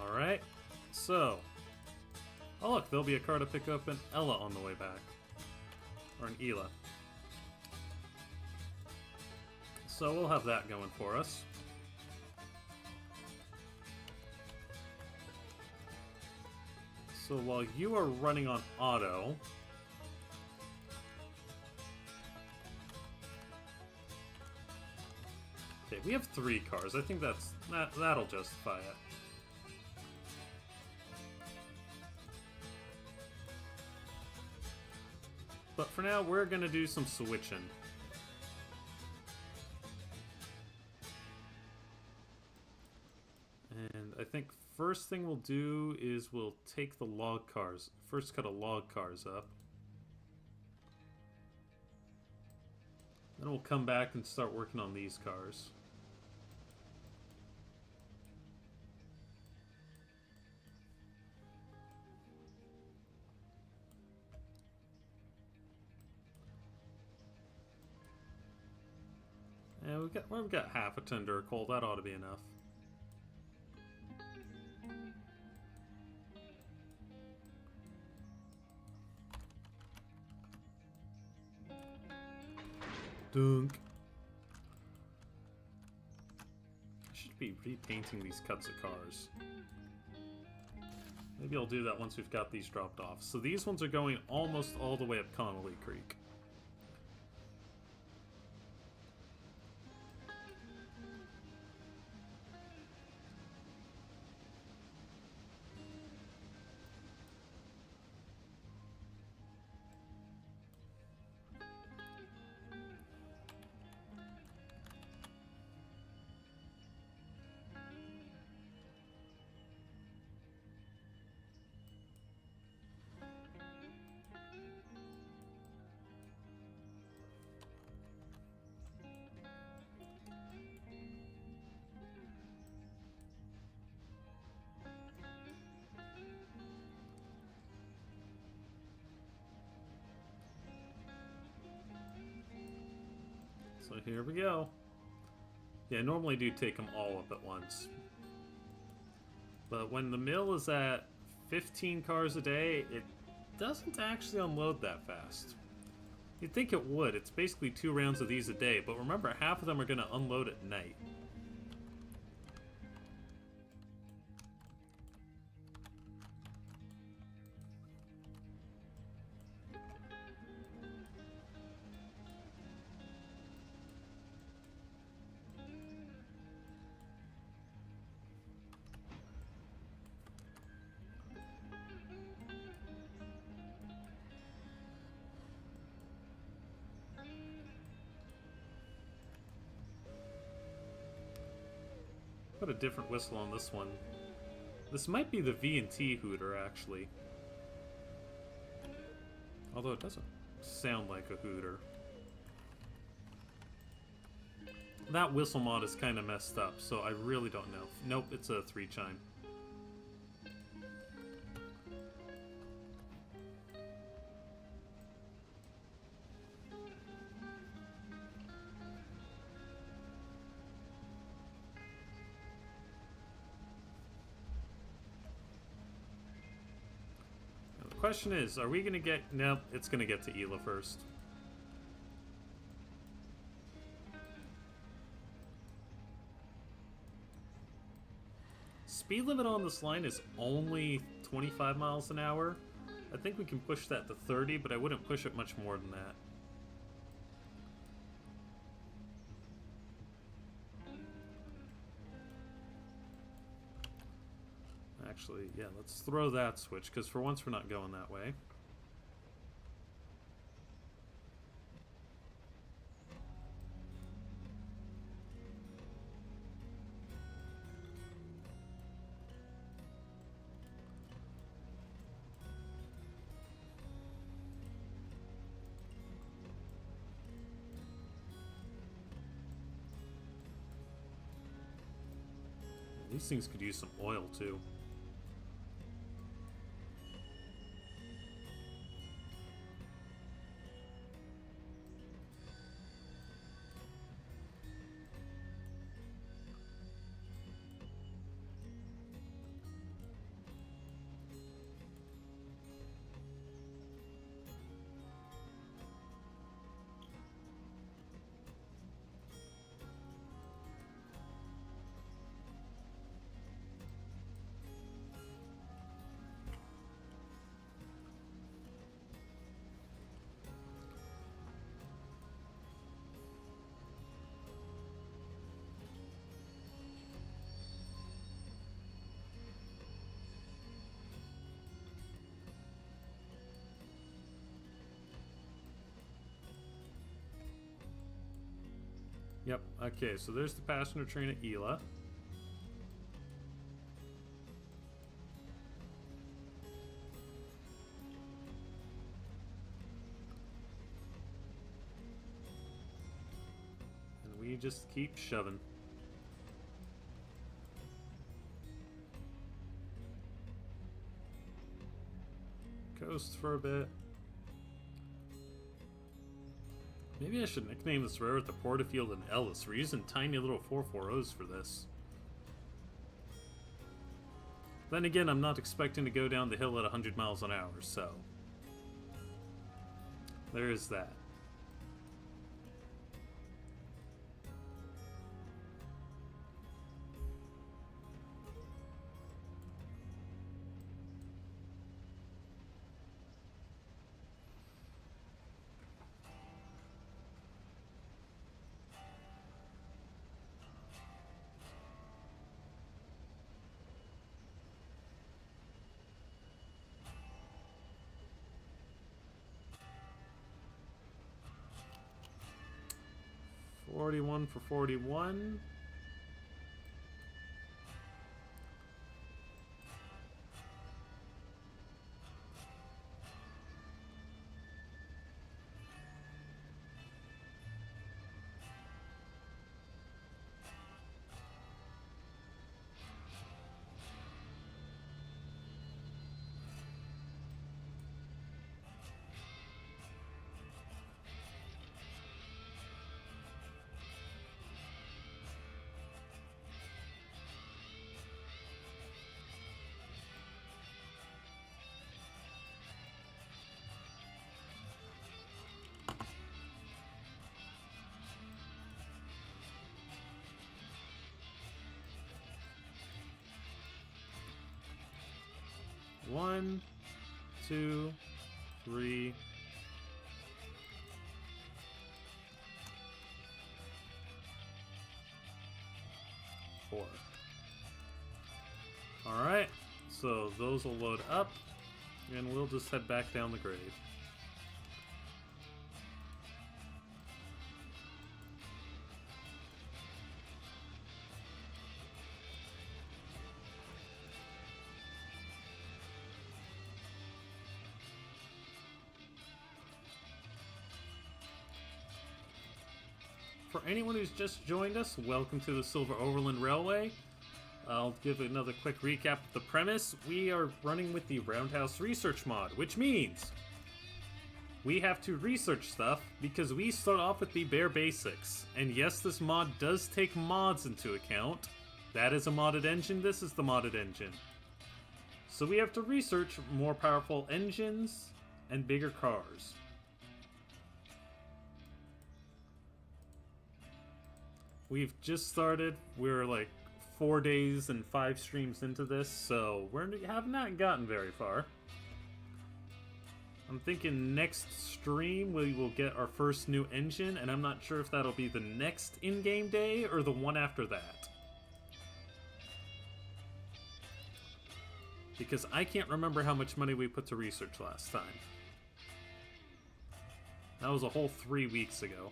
All right, so. Oh look, there'll be a car to pick up an Ella on the way back. Or an Ela. So we'll have that going for us. So while you are running on auto... Okay, we have 3 cars. I think that'll justify it. But for now, we're going to do some switching. And I think first thing we'll do is we'll take the log cars. First cut a log cars up. Then we'll come back and start working on these cars. Yeah, we've got half a ton dirt coal. That ought to be enough. Dunk. I should be repainting these cuts of cars. Maybe I'll do that once we've got these dropped off. So these ones are going almost all the way up Connolly Creek. So here we go. Yeah, I normally do take them all up at once. But when the mill is at 15 cars a day, it doesn't actually unload that fast. You'd think it would. It's basically 2 rounds of these a day, but remember, half of them are going to unload at night. Put a different whistle on this one. This might be the V&T hooter, actually. Although it doesn't sound like a hooter. That whistle mod is kind of messed up, so I really don't know. Nope, it's a 3-chime. question is, are we gonna get... Nope, it's gonna get to Ela first. Speed limit on this line is only 25 miles an hour. I think we can push that to 30, but I wouldn't push it much more than that. Actually, yeah, let's throw that switch, because for once we're not going that way. These things could use some oil, too. Yep, okay, so there's the passenger train at Ela. And we just keep shoving. Coast for a bit. Maybe I should nickname this railroad the Porterfield and Ellis. We're using tiny little 440s for this. Then again, I'm not expecting to go down the hill at 100 miles an hour, so... there is that. $41 for 41. One, two, three, four. Alright, so those will load up, and we'll just head back down the grade. For anyone who's just joined us, welcome to the Silver Overland Railway. I'll give another quick recap of the premise. We are running with the Roundhouse research mod, which means we have to research stuff because we start off with the bare basics. And yes, this mod does take mods into account. That is a modded engine, this is the modded engine. So we have to research more powerful engines and bigger cars. We've just started. We're like 4 days and 5 streams into this, so we have not gotten very far. I'm thinking next stream we will get our first new engine, and I'm not sure if that'll be the next in-game day or the one after that. Because I can't remember how much money we put to research last time. That was a whole 3 weeks ago.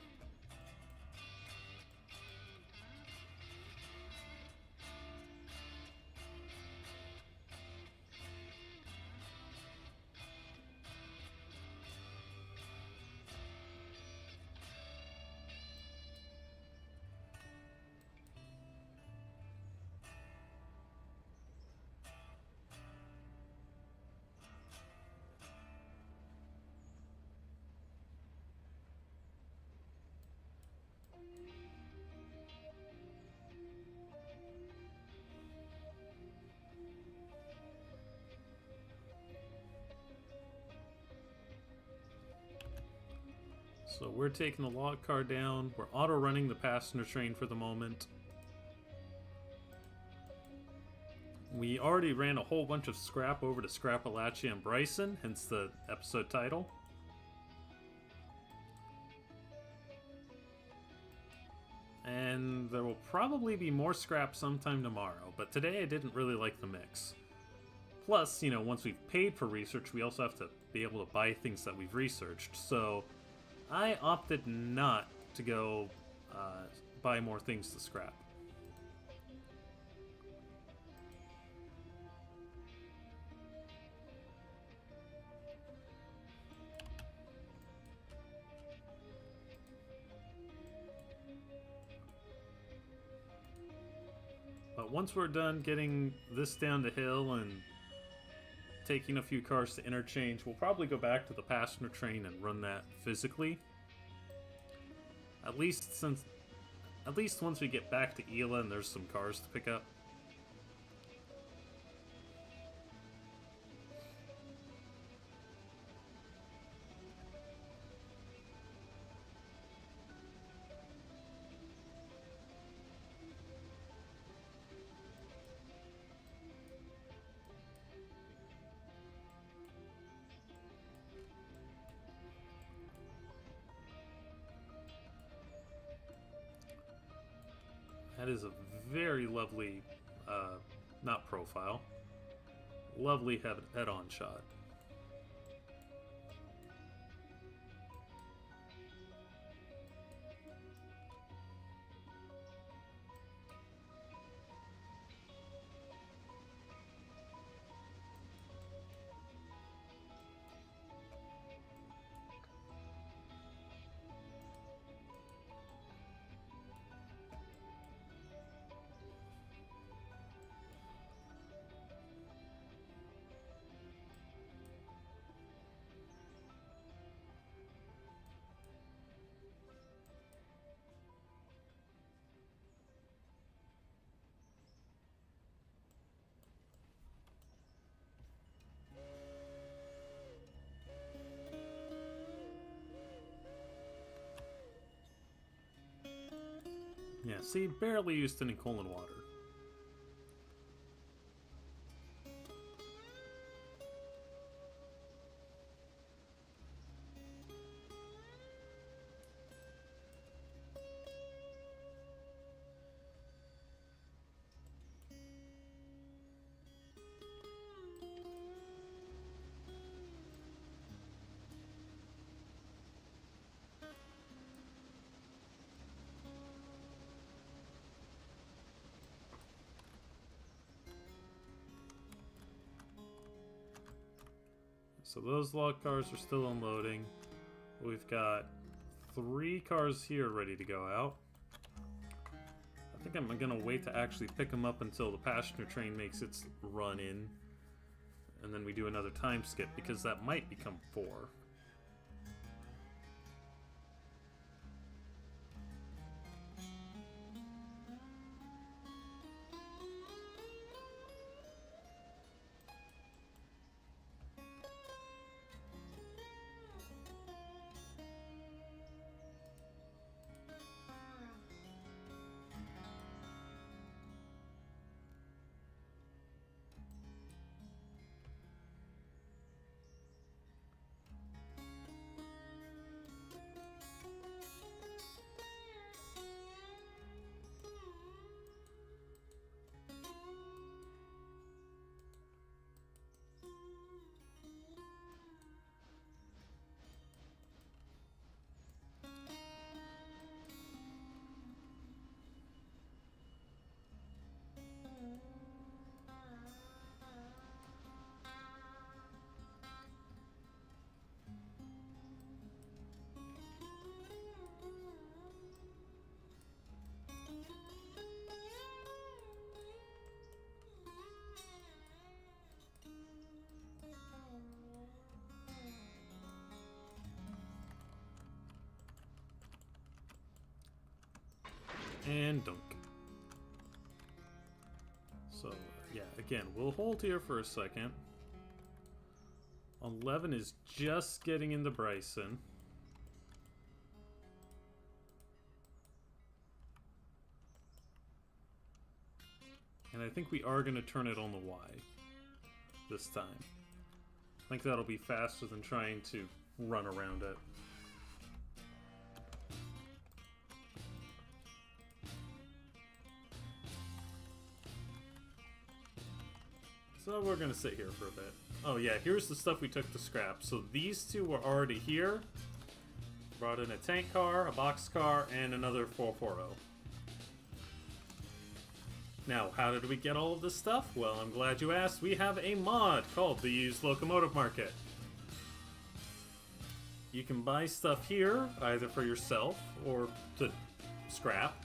So we're taking the log car down. We're auto-running the passenger train for the moment. We already ran a whole bunch of scrap over to Scrapalachia and Bryson, hence the episode title. And there will probably be more scrap sometime tomorrow, but today I didn't really like the mix. Plus, you know, once we've paid for research, we also have to be able to buy things that we've researched, so I opted not to go buy more things to scrap. But once we're done getting this down the hill and taking a few cars to interchange, we'll probably go back to the passenger train and run that physically. At least once we get back to Ela and there's some cars to pick up. That is a very lovely, not profile, lovely head-on shot. Yeah, see, barely used any colon water. So those log cars are still unloading. We've got 3 cars here ready to go out. I think I'm gonna wait to actually pick them up until the passenger train makes its run in. And then we do another time skip, because that might become 4. And dunk. So, yeah, again, we'll hold here for a second. 11 is just getting into Bryson. And I think we are going to turn it on the Y this time. I think that'll be faster than trying to run around it. So we're going to sit here for a bit. Oh yeah, here's the stuff we took to scrap. So these two were already here. Brought in a tank car, a box car, and another 440. Now, how did we get all of this stuff? Well, I'm glad you asked. We have a mod called the Used Locomotive Market. You can buy stuff here, either for yourself or to scrap.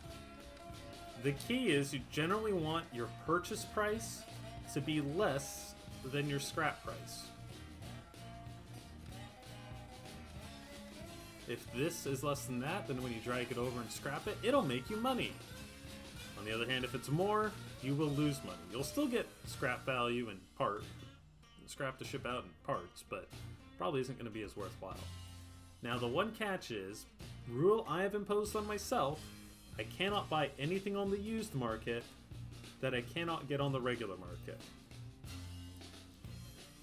The key is you generally want your purchase price to be less than your scrap price. If this is less than that, then when you drag it over and scrap it, it'll make you money. On the other hand, if it's more, you will lose money. You'll still get scrap value and scrap to ship out in parts, but probably isn't going to be as worthwhile. Now, the one catch is, rule I have imposed on myself, I cannot buy anything on the used market that I cannot get on the regular market.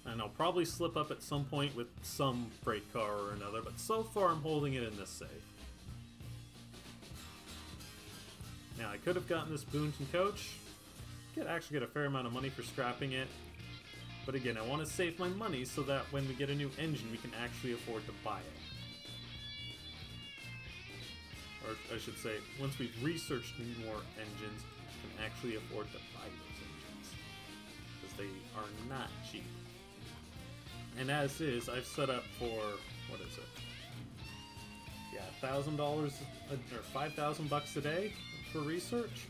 And I'll probably slip up at some point with some freight car or another, but so far I'm holding it in this safe. Now, I could have gotten this Boonton coach. Could actually get a fair amount of money for scrapping it. But again, I want to save my money so that when we get a new engine, we can actually afford to buy it. Or I should say, once we've researched more engines, we can actually afford to buy those engines. Because they are not cheap. And as is, I've set up for, what is it? Yeah, $1,000 or $5,000 a day for research.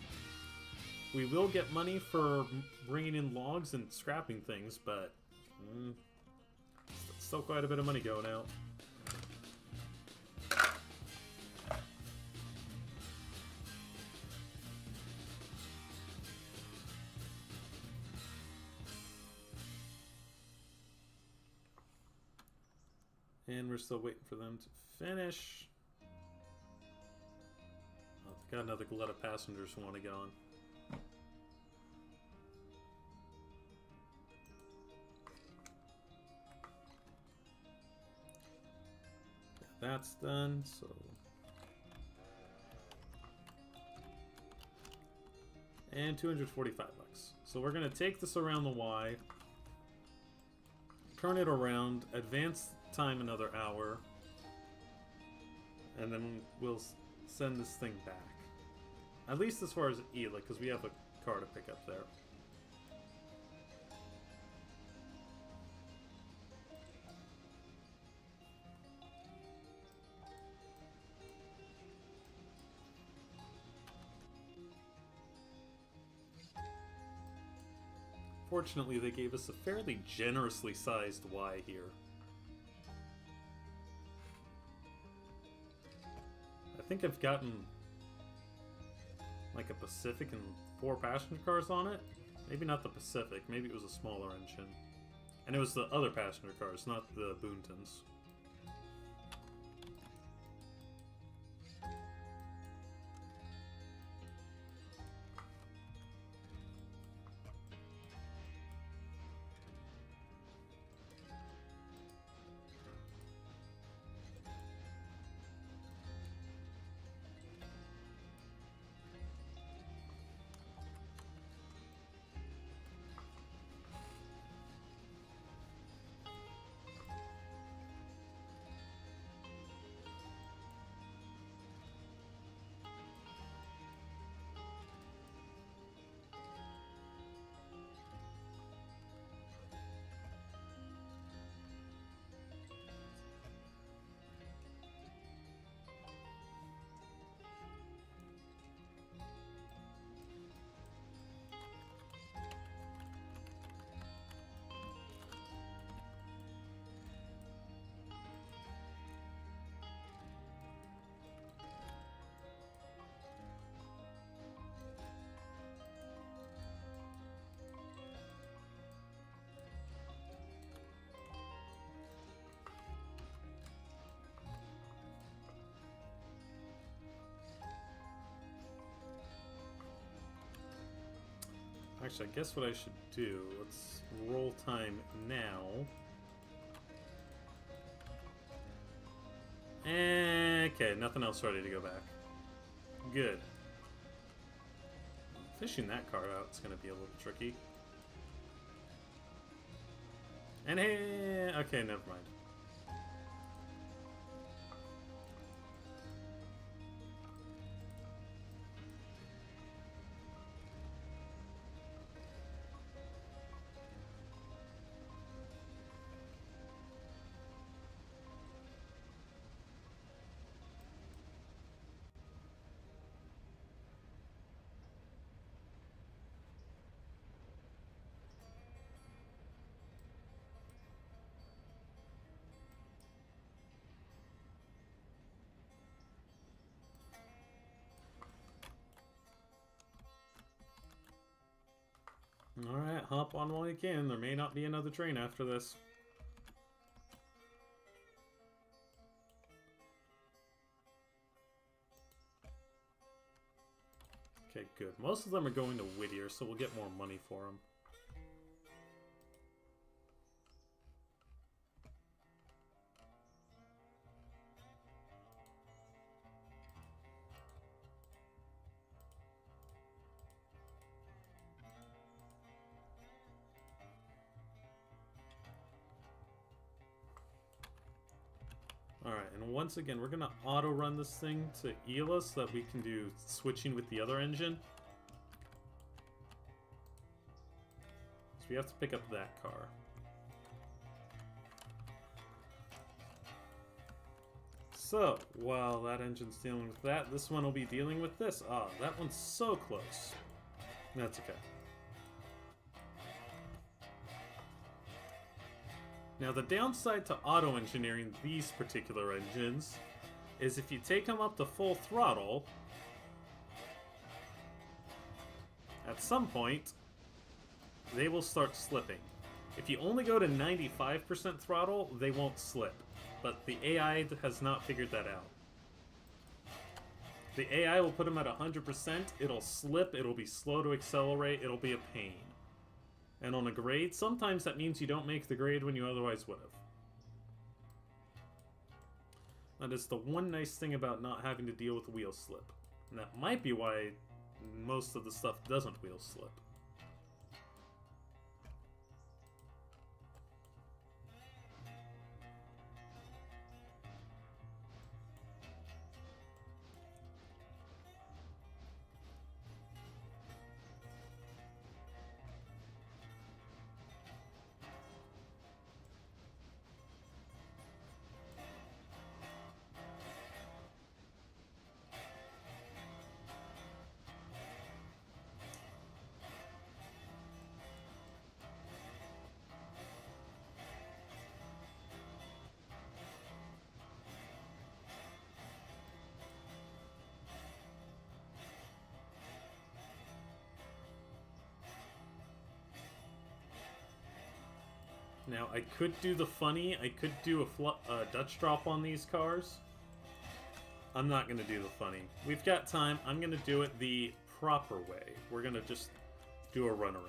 We will get money for bringing in logs and scrapping things, but still quite a bit of money going out. And we're still waiting for them to finish. Oh, they've got another glut of passengers who want to get on. That's done, so... And $245. So we're going to take this around the Y, turn it around, advance time another hour, and then we'll send this thing back. At least as far as Ela, because we have a car to pick up there. Fortunately, they gave us a fairly generously sized Y here. I think I've gotten like a Pacific and 4 passenger cars on it. Maybe not the Pacific, maybe it was a smaller engine. And it was the other passenger cars, not the Boontons. Actually, I guess what I should do, let's roll time now. Okay, nothing else ready to go back. Good. Fishing that card out is going to be a little tricky. And hey, okay, never mind. Alright, hop on while you can. There may not be another train after this. Okay, good. Most of them are going to Whittier, so we'll get more money for them. Alright, and once again, we're going to auto-run this thing to Ela so that we can do switching with the other engine. So we have to pick up that car. So, while that engine's dealing with that, this one will be dealing with this. Ah, that one's so close. That's okay. Now, the downside to auto-engineering these particular engines is if you take them up to full throttle, at some point, they will start slipping. If you only go to 95% throttle, they won't slip. But the AI has not figured that out. The AI will put them at 100%, it'll slip, it'll be slow to accelerate, it'll be a pain. And on a grade, sometimes that means you don't make the grade when you otherwise would have. That is the one nice thing about not having to deal with wheel slip. And that might be why most of the stuff doesn't wheel slip. Now, I could do the funny, I could do a Dutch drop on these cars. I'm not going to do the funny. We've got time, I'm going to do it the proper way. We're going to just do a runaround.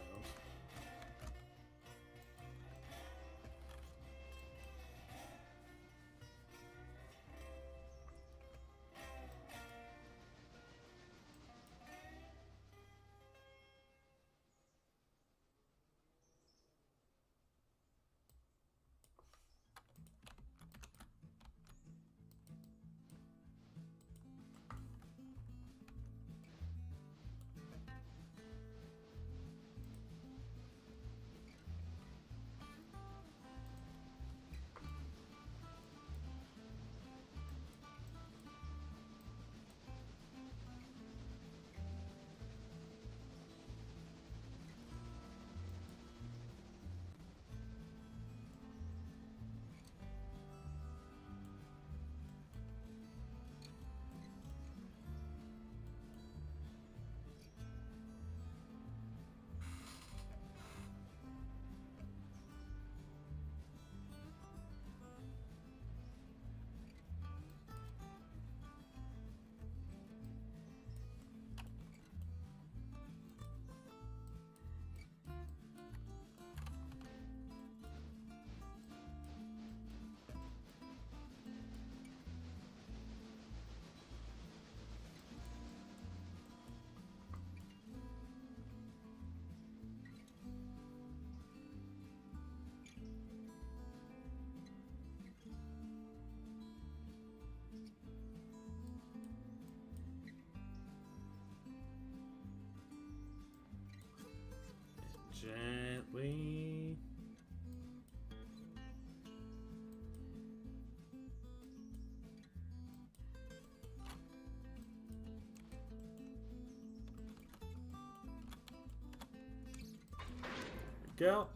go.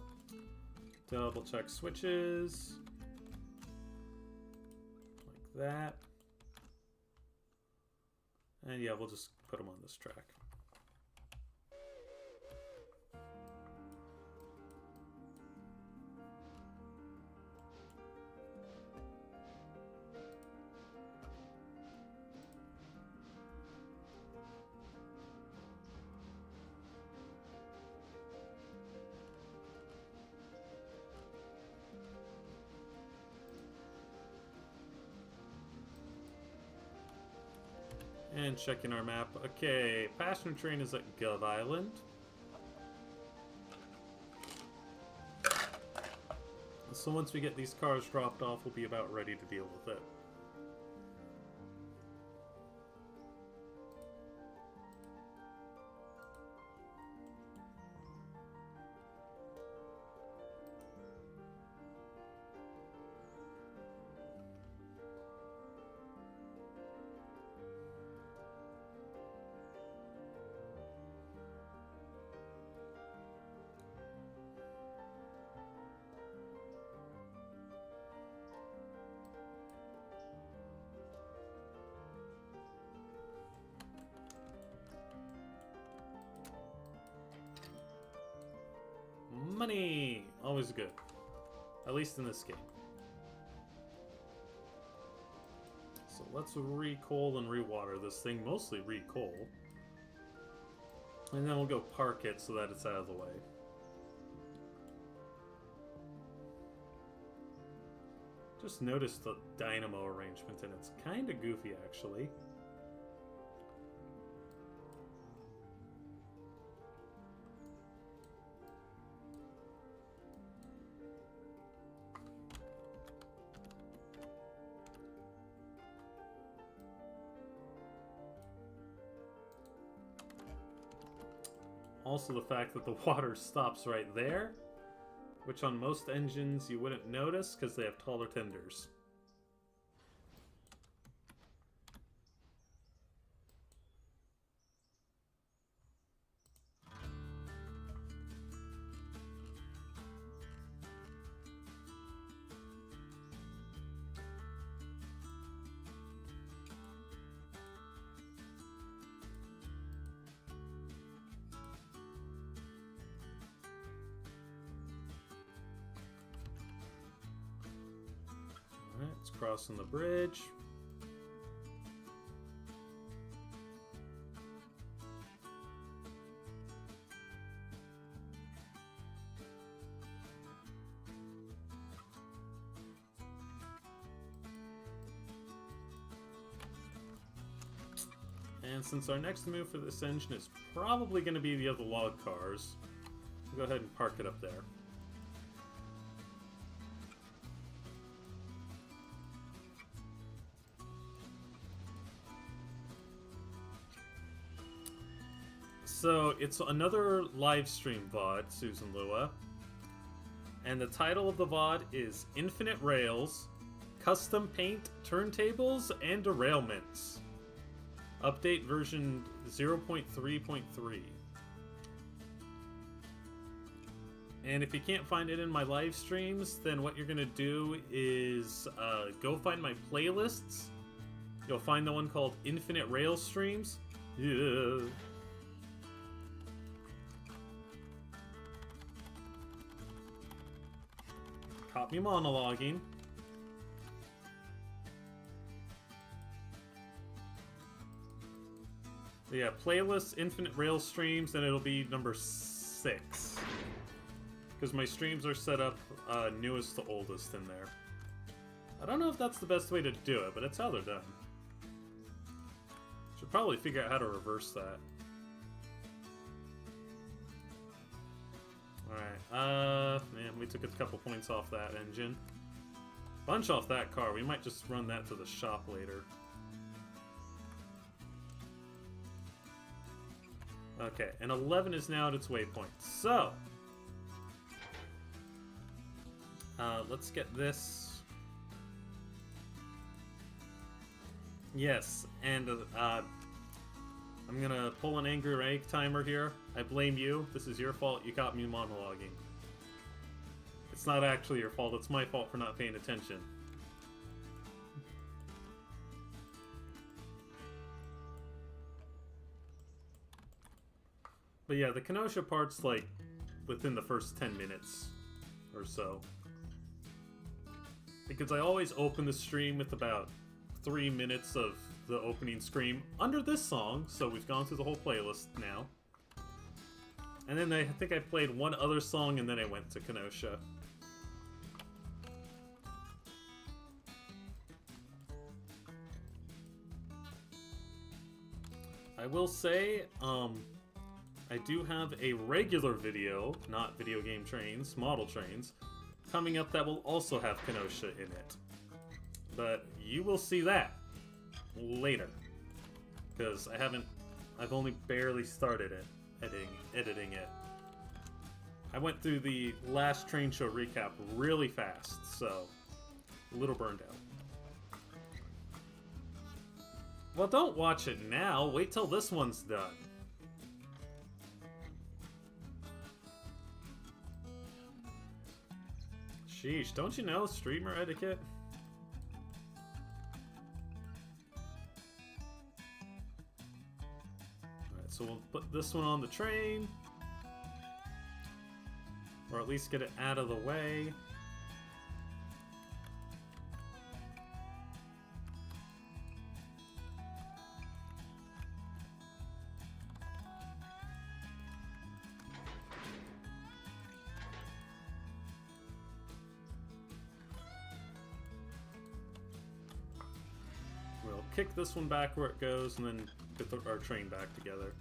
Double check switches. Like that. And yeah, we'll just put them on this track. And checking our map. Okay, passenger train is at Gov Island. So once we get these cars dropped off, we'll be about ready to deal with it. Money! Always good. At least in this game. So let's re-coal and re-water this thing. Mostly re-coal. And then we'll go park it so that it's out of the way. Just noticed the dynamo arrangement and it's kind of goofy actually. Also the fact that the water stops right there, which on most engines you wouldn't notice because they have taller tenders. It's crossing the bridge. And since our next move for this engine is probably going to be the other log cars, we'll go ahead and park it up there. So, it's another live stream VOD, Susan Lua. And the title of the VOD is Infinite Rails, Custom Paint, Turntables, and Derailments. Update version 0.3.3. And if you can't find it in my live streams, then what you're going to do is go find my playlists. You'll find the one called Infinite Rails Streams. Yeah. Caught me monologuing. Yeah, playlist, Infinite Rail Streams, and it'll be number 6. Because my streams are set up newest to oldest in there. I don't know if that's the best way to do it, but it's how they're done. Should probably figure out how to reverse that. Alright, man, we took a couple points off that engine. Bunch off that car. We might just run that to the shop later. Okay, and 11 is now at its waypoint. So, let's get this. Yes, and I'm gonna pull an angry rank timer here. I blame you. This is your fault. You caught me monologuing. It's not actually your fault, it's my fault for not paying attention. But yeah, the Kenosha part's like within the first 10 minutes or so. Because I always open the stream with about 3 minutes of the opening scream under this song, so we've gone through the whole playlist now. And then I think I played one other song and then I went to Kenosha. I will say, I do have a regular video, not video game trains, model trains, coming up that will also have Kenosha in it. But you will see that later. Because I've only barely started it, editing it. I went through the last train show recap really fast, so a little burned out. Well, don't watch it now. Wait till this one's done. Sheesh, don't you know streamer etiquette? Alright, so we'll put this one on the train. Or at least get it out of the way. We'll kick this one back where it goes and then get our train back together.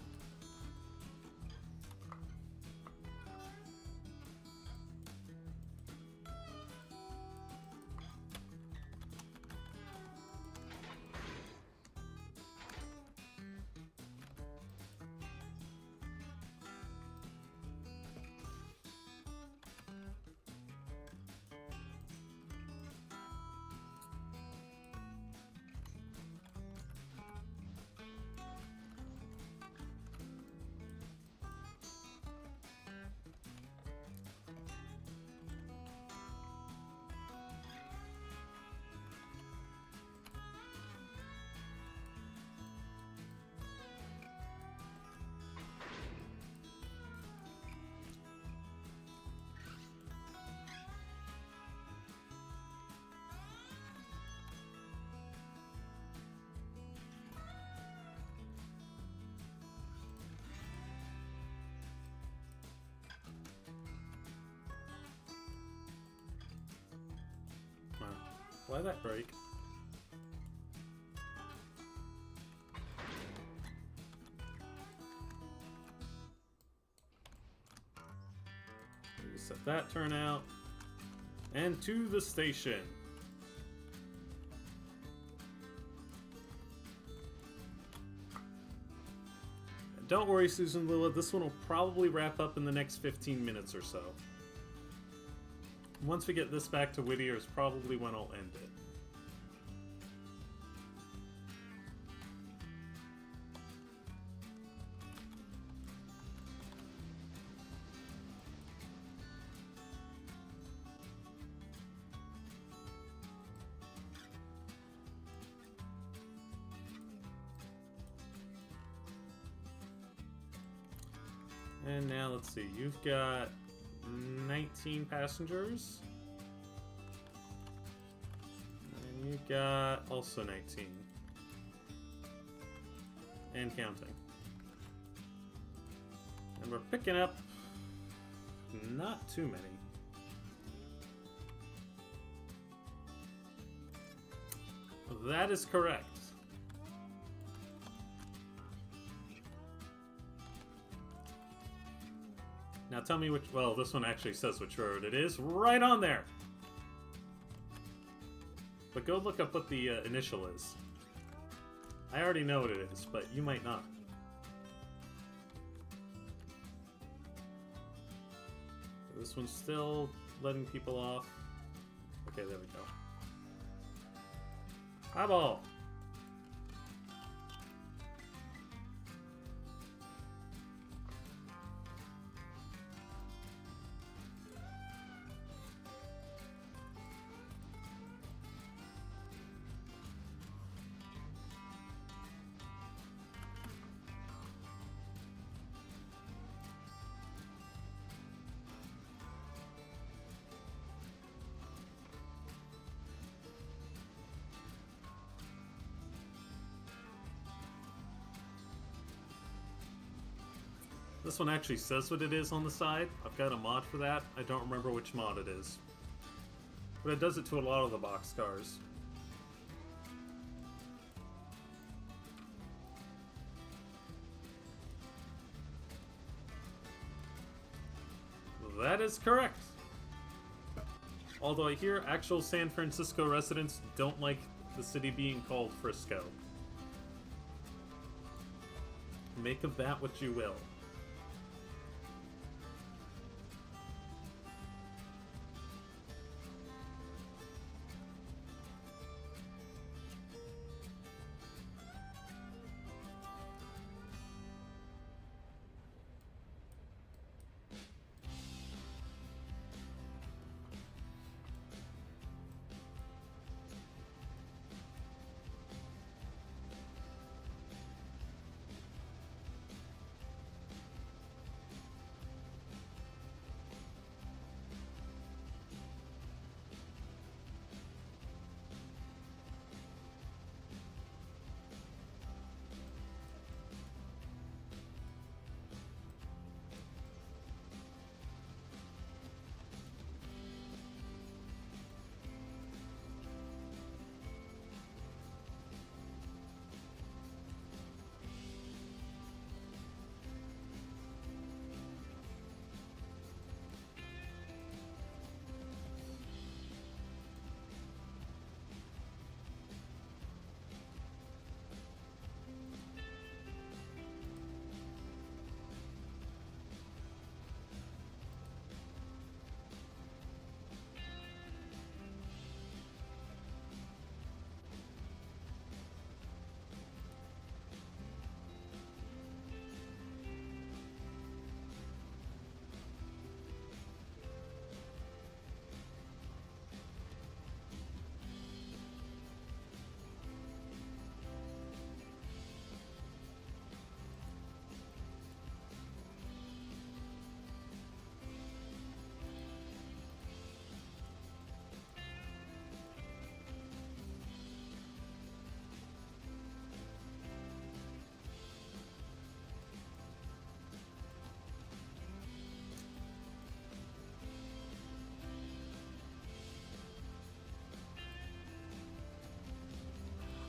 Why that break? Set that turnout. And to the station. Don't worry, Susan Lilla, this one will probably wrap up in the next 15 minutes or so. Once we get this back to Whittier is probably when I'll end it. And now let's see, you've got 19 passengers. And you got also 19. And counting. And we're picking up not too many. That is correct. Now tell me which, well, this one actually says which road it is. Right on there! But go look up what the initial is. I already know what it is, but you might not. So this one's still letting people off. Okay, there we go. Highball! This one actually says what it is on the side. I've got a mod for that. I don't remember which mod it is. But it does it to a lot of the boxcars. That is correct. Although I hear actual San Francisco residents don't like the city being called Frisco. Make of that what you will.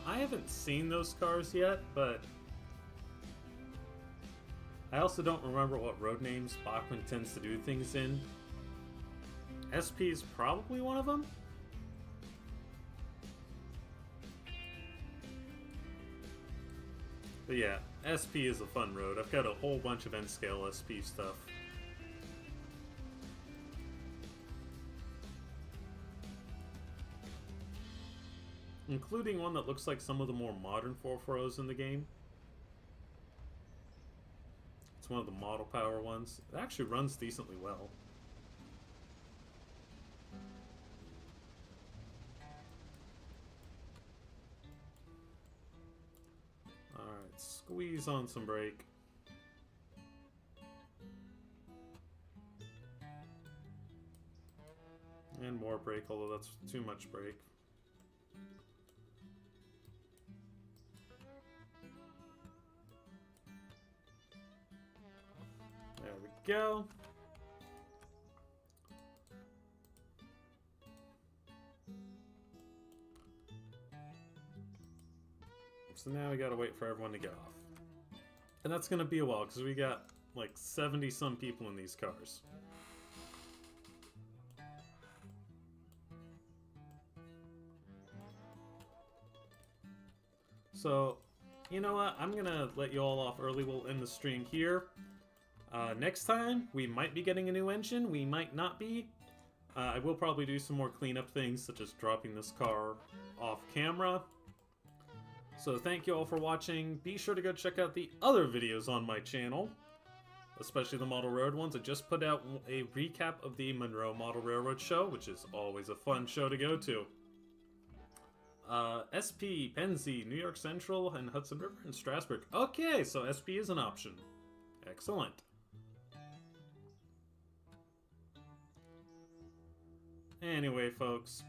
I haven't seen those cars yet, but I also don't remember what road names Bachman tends to do things in. SP is probably one of them. But yeah, SP is a fun road. I've got a whole bunch of N-scale SP stuff. Including one that looks like some of the more modern 440s in the game. It's one of the model power ones. It actually runs decently well. Alright, squeeze on some brake. And more brake, although that's too much brake. There we go. So now we gotta wait for everyone to get off. And that's gonna be a while, because we got like 70 some people in these cars. So, you know what? I'm gonna let you all off early. We'll end the stream here. Next time, we might be getting a new engine. We might not be. I will probably do some more cleanup things, such as dropping this car off camera. So thank you all for watching. Be sure to go check out the other videos on my channel, especially the Model Railroad ones. I just put out a recap of the Monroe Model Railroad show, which is always a fun show to go to. SP, Pennsy, New York Central, and Hudson River, and Strasburg. Okay, so SP is an option. Excellent. Anyway, folks,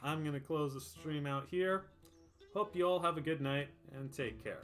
I'm going to close the stream out here. Hope you all have a good night, and take care.